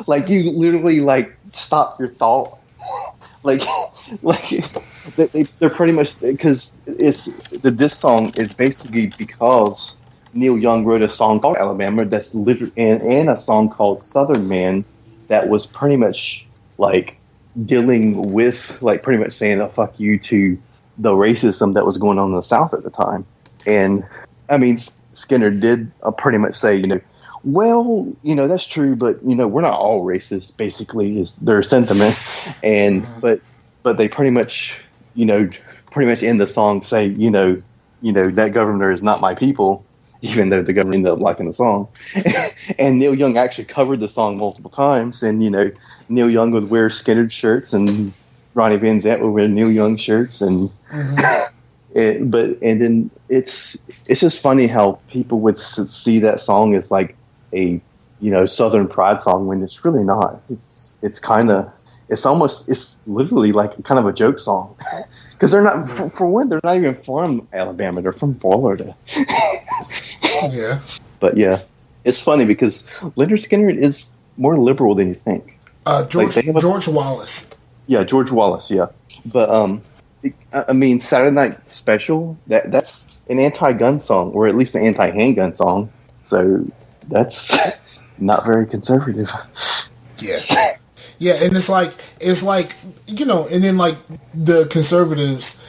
Like, you literally, like, stop your thought. Like they're pretty much, because this song is basically because Neil Young wrote a song called Alabama that's literally and a song called Southern Man that was pretty much like dealing with, like, pretty much saying a fuck you to the racism that was going on in the South at the time. And I mean, Skinner did pretty much say, well, that's true, but we're not all racist, basically, is their sentiment. And but they pretty much in the song say, that governor is not my people, even though the governor ended up liking the song. And Neil Young actually covered the song multiple times, and Neil Young would wear Skinner shirts, and Ronnie Van Zant would wear Neil Young shirts, and then it's just funny how people would see that song as like a Southern pride song, when it's really not. It's literally like kind of a joke song, because they're not, for one, they're not even from Alabama, they're from Florida. Yeah. But yeah, it's funny because Leonard Skinner is more liberal than you think. George Wallace. Yeah, George Wallace. Yeah, but I mean, Saturday Night Special, that's an anti-gun song, or at least an anti-handgun song. So that's not very conservative. Yeah. Yeah, and it's like and then like the conservatives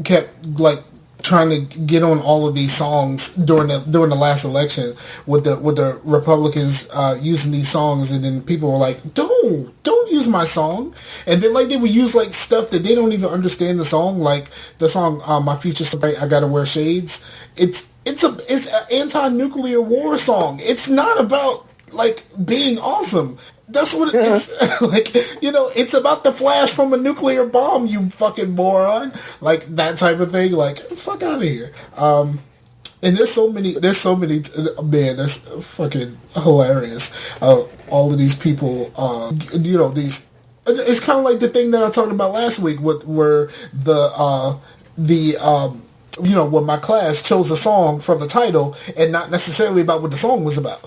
kept like trying to get on all of these songs during the last election with the Republicans using these songs, and then people were like, don't use my song, and then like they would use like stuff that they don't even understand the song, like the song My Future's So Bright, I Gotta Wear Shades. It's an anti-nuclear war song. It's not about like being awesome. That's what it's like. It's about the flash from a nuclear bomb, you fucking moron. Like that type of thing. Like, fuck out of here. And there's so many. Man, that's fucking hilarious. All of these people. These. It's kind of like the thing that I talked about last week, where when my class chose a song for the title and not necessarily about what the song was about.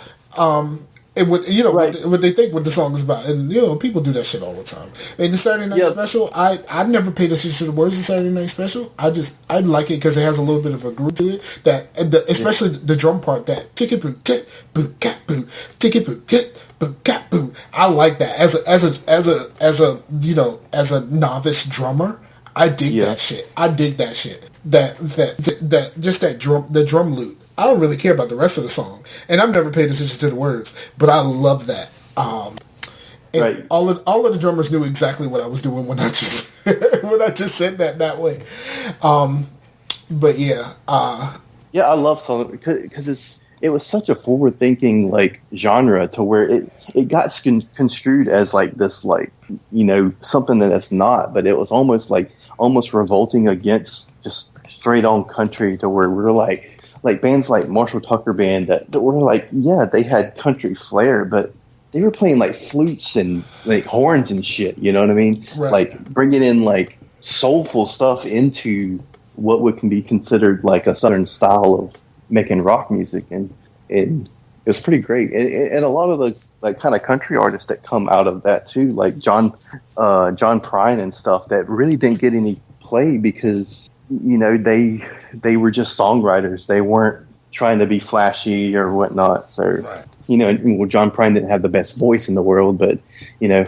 And what what they think what the song is about, and people do that shit all the time. And the Saturday Night Special, I never paid attention to the words of Saturday Night Special. I like it because it has a little bit of a groove to it. Especially the drum part, that ticket boo tit boo cat boo ticket boo tit boo cat boo. I like that as a novice drummer. I dig that shit. I dig that shit. That just that drum loop. I don't really care about the rest of the song, and I've never paid attention to the words, but I love that. And all of the drummers knew exactly what I was doing when I just said that way. But yeah, I love songs because it was such a forward thinking like genre to where it got construed as like this like something that it's not, but it was almost revolting against just straight on country, to where we're like bands like Marshall Tucker Band that were like, yeah, they had country flair, but they were playing like flutes and like horns and shit. You know what I mean? Right. Like bringing in like soulful stuff into what can be considered like a Southern style of making rock music, and it was pretty great. And a lot of the like kind of country artists that come out of that too, like John Prine and stuff, that really didn't get any play because they were just songwriters. They weren't trying to be flashy or whatnot. So, right. John Prine didn't have the best voice in the world, but, I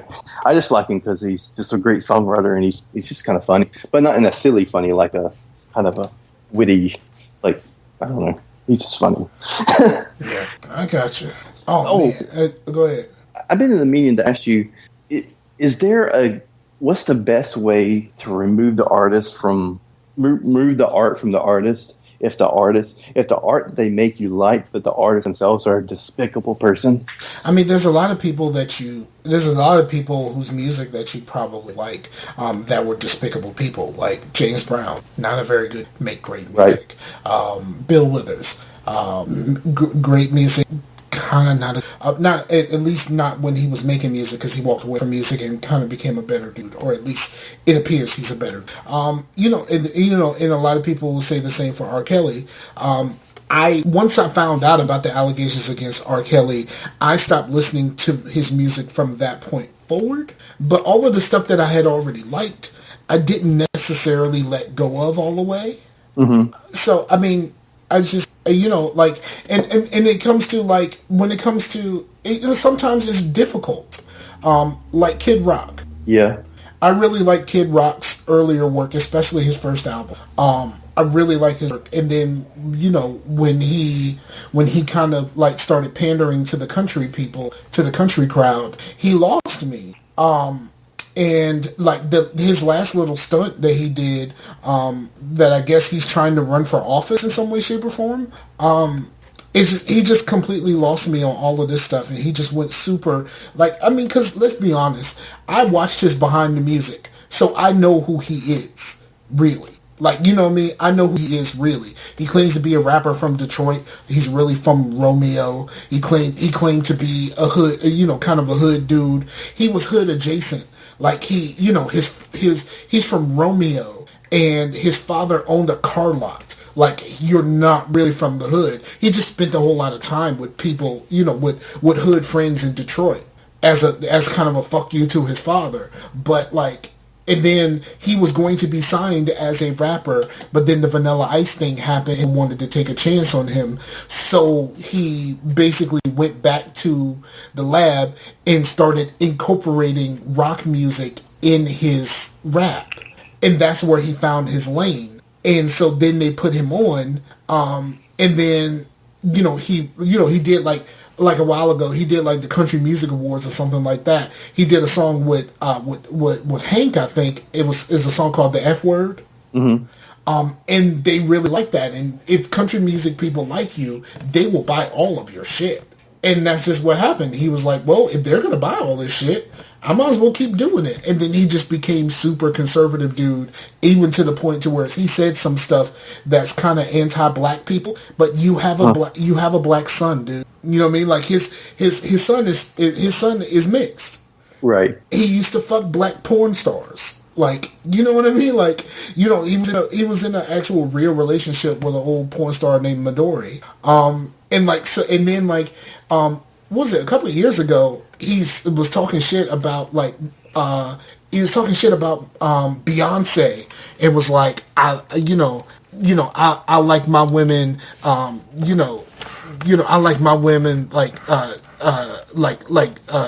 just like him because he's just a great songwriter, and he's just kind of funny, but not in a silly funny, like a kind of a witty, like, I don't know. He's just funny. Yeah, I got you. Oh man. Go ahead. I've been in the meeting to ask you, what's the best way to remove the art from the artist if the art they make you like, but the artists themselves are a despicable person? I mean, there's a lot of people whose music that you probably like that were despicable people, like James Brown, not a very good, make great music. Right. Bill Withers, great music. Kind of not at least not when he was making music, because he walked away from music and kind of became a better dude, or at least it appears he's a better. And a lot of people will say the same for R. Kelly. Once I found out about the allegations against R. Kelly, I stopped listening to his music from that point forward. But all of the stuff that I had already liked, I didn't necessarily let go of all the way. Mm-hmm. So I mean, I just, and it comes to like, when it comes to, sometimes it's difficult. Like Kid Rock. Yeah. I really like Kid Rock's earlier work, especially his first album. I really like his work. And then, when he kind of like started pandering to the country people, to the country crowd, he lost me. And like his last little stunt that he did, that I guess he's trying to run for office in some way, shape, or form. He just completely lost me on all of this stuff, and he just went super because let's be honest, I watched his behind the music, so I know who he is really. Like, you know me, I know who he is really. He claims to be a rapper from Detroit. He's really from Romeo. He claimed to be a hood, kind of a hood dude. He was hood adjacent. Like he's from Romeo, and his father owned a car lot. Like, you're not really from the hood. He just spent a whole lot of time with people, with hood friends in Detroit as kind of a fuck you to his father. But like, And then he was going to be signed as a rapper, but then the Vanilla Ice thing happened and wanted to take a chance on him. So he basically went back to the lab and started incorporating rock music in his rap. And that's where he found his lane. And so then they put him on, and then, he did like a while ago, he did like the Country Music Awards or something like that. He did a song with Hank, I think. Is a song called The F Word. Mm-hmm. And they really like that. And if country music people like you, they will buy all of your shit. And that's just what happened. He was like, well, if they're going to buy all this shit, I might as well keep doing it. And then he just became super conservative dude, even to the point to where he said some stuff that's kind of anti-black people. But you have a black son, dude. You know what I mean? Like his son is mixed. Right. He used to fuck black porn stars. Like, you know what I mean? Like, he was in an actual real relationship with an old porn star named Midori. What was it, a couple of years ago, he was talking shit about Beyonce. It was like, I like my women, I like my women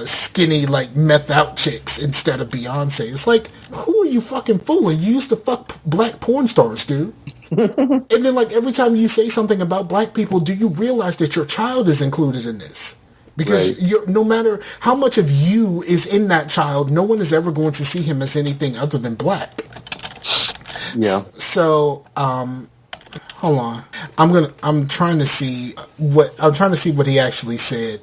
skinny, like meth out chicks instead of Beyonce. It's like, who are you fucking fooling? You used to fuck black porn stars, dude. And then like every time you say something about black people, do you realize that your child is included in this? Because no matter how much of you is in that child, no one is ever going to see him as anything other than black. Yeah. So, hold on. I'm trying to see what he actually said.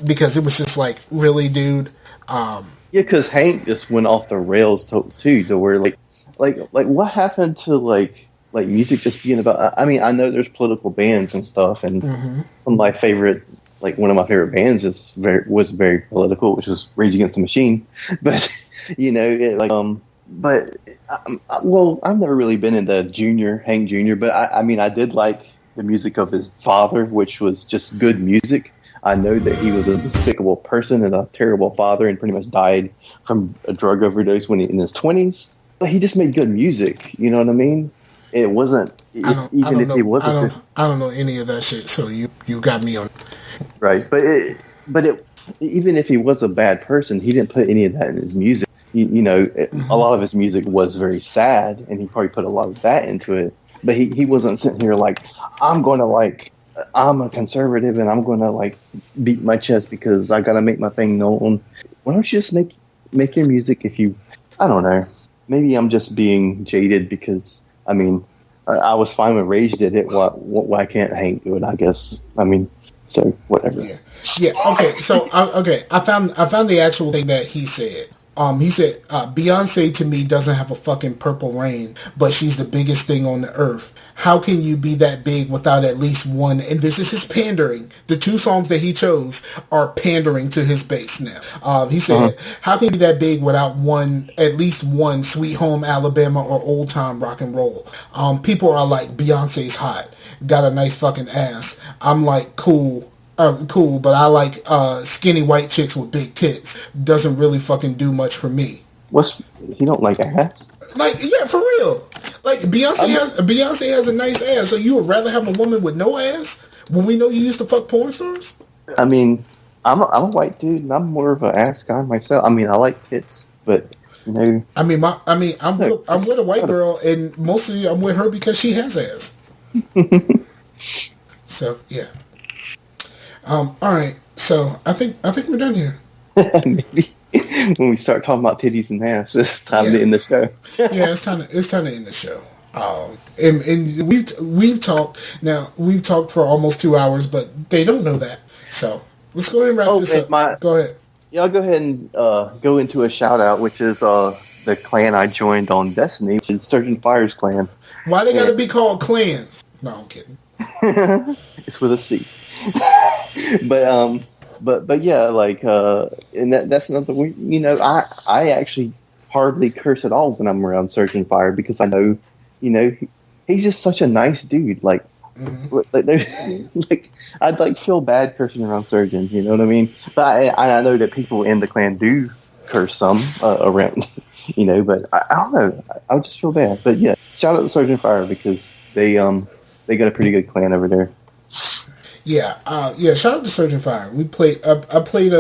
Because it was just like, really, dude. Yeah, because Hank just went off the rails too, to where like what happened to like music just being about? I mean, I know there's political bands and stuff, and one of my favorite bands was very political, which was Rage Against the Machine. But I've never really been into Hank Jr. But I did like the music of his father, which was just good music. I know that he was a despicable person and a terrible father, and pretty much died from a drug overdose when in his 20s. But he just made good music. You know what I mean? It wasn't I don't know any of that shit. So you got me on. Right, but even if he was a bad person, he didn't put any of that in his music. A lot of his music was very sad, and he probably put a lot of that into it. But he wasn't sitting here like, I'm a conservative and I'm going to beat my chest because I got to make my thing known. Why don't you just make your music I don't know. Maybe I'm just being jaded because, I was fine when Rage did it. Why can't Hank do it, I guess? So whatever. Yeah. Okay. So I found the actual thing that he said. He said, Beyonce to me doesn't have a fucking Purple Rain, but she's the biggest thing on the earth. How can you be that big without at least one? And this is his pandering. The two songs that he chose are pandering to his base now. He said, how can you be that big without at least one Sweet Home Alabama or Old Time Rock and Roll? People are like, Beyonce's hot. Got a nice fucking ass. I'm like, cool, but I like skinny white chicks with big tits. Doesn't really fucking do much for me. He don't like ass? Like, yeah, for real. Like Beyonce has a nice ass, so you would rather have a woman with no ass when we know you used to fuck porn stars? I'm a white dude, and I'm more of an ass guy myself. I like tits, but I'm with a white girl, and mostly I'm with her because she has ass. So yeah. All right. So I think we're done here. Maybe when we start talking about titties and ass, it's time to end the show. Yeah, it's time to end the show. And we've talked now. We've talked for almost 2 hours, but they don't know that. So let's go ahead and wrap this up. Go ahead. Yeah, I'll go ahead and go into a shout out, which is the clan I joined on Destiny, which is Surgeon Fire's clan. Why they gotta be called clans? No, I'm kidding. It's with a C. But yeah, and that's another. I actually hardly curse at all when I'm around Surgeon Fire because I know, he's just such a nice dude. I'd feel bad cursing around Surgeon. You know what I mean? But I know that people in the clan do curse some around But I don't know. I just feel bad. But yeah, shout out to Surgeon Fire because they got a pretty good clan over there. Yeah, shout out to Surgeon Fire. We played. I played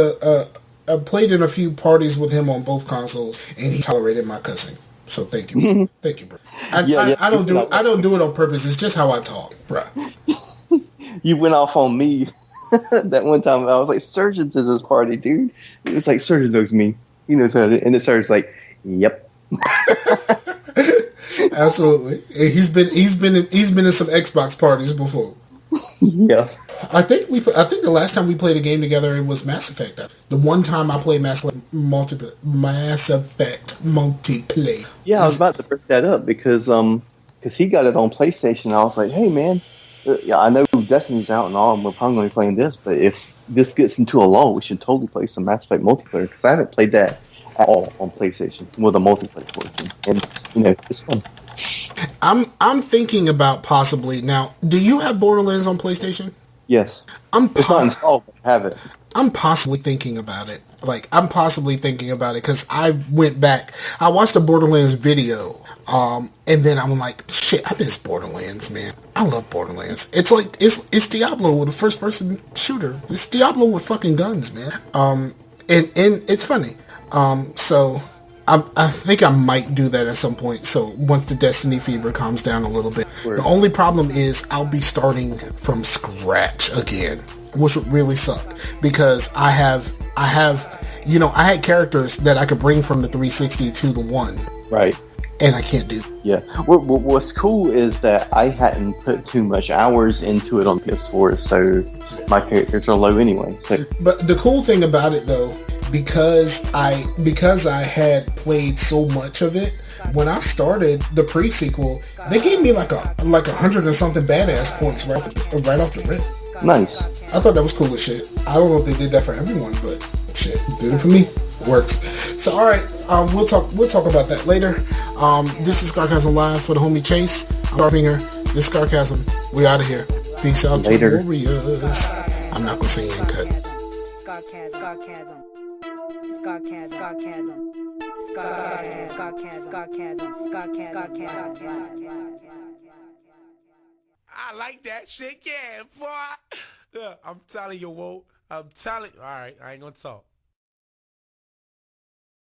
in a few parties with him on both consoles, and he tolerated my cussing. So thank you, thank you, bro. I don't do it on purpose. It's just how I talk, bro. You went off on me that one time. I was like, Surgeon's in this party, dude. It was like, Surgeon knows me. He knows how to. And the Surgeon's like, yep. Absolutely. He's been in some Xbox parties before. Yeah. I think the last time we played a game together it was Mass Effect. The one time I played Mass Effect multiplayer. Yeah, I was about to bring that up because he got it on PlayStation. I was like, hey man, yeah, I know Destiny's out and all, and we're probably going to be playing this, but if this gets into a lull, we should totally play some Mass Effect multiplayer because I haven't played that at all on PlayStation with a multiplayer portion, and it's fun. I'm thinking about possibly now. Do you have Borderlands on PlayStation? Yes. It's not installed, but I have it. I'm possibly thinking about it. Because I went back. I watched a Borderlands video, and then I'm like, shit, I miss Borderlands, man. I love Borderlands. It's like it's Diablo with a first person shooter. It's Diablo with fucking guns, man. And it's funny. So I think I might do that at some point. So once the Destiny fever calms down a little bit. Word. The only problem is I'll be starting from scratch again, which would really suck because I had characters that I could bring from the 360 to the one. Right. And I can't do. Yeah. What's cool is that I hadn't put too much hours into it on PS4, so my characters are low anyway. So. But the cool thing about it though, because I had played so much of it, when I started the pre-sequel, they gave me like 100 and something badass points right off the rip. Nice. I thought that was cool as shit. I don't know if they did that for everyone, but shit, did it for me. Works. So all right, we'll talk about that later. This is Scarcasm Live for the homie Chase. I'm Garfinger. This is Scarcasm. We out of here. Peace out later. To Warriors. I'm not gonna sing in cut. Scarcasm. I like that shit, yeah, boy. I'm telling you, Whoa. I'm telling you. All right, I ain't gonna talk.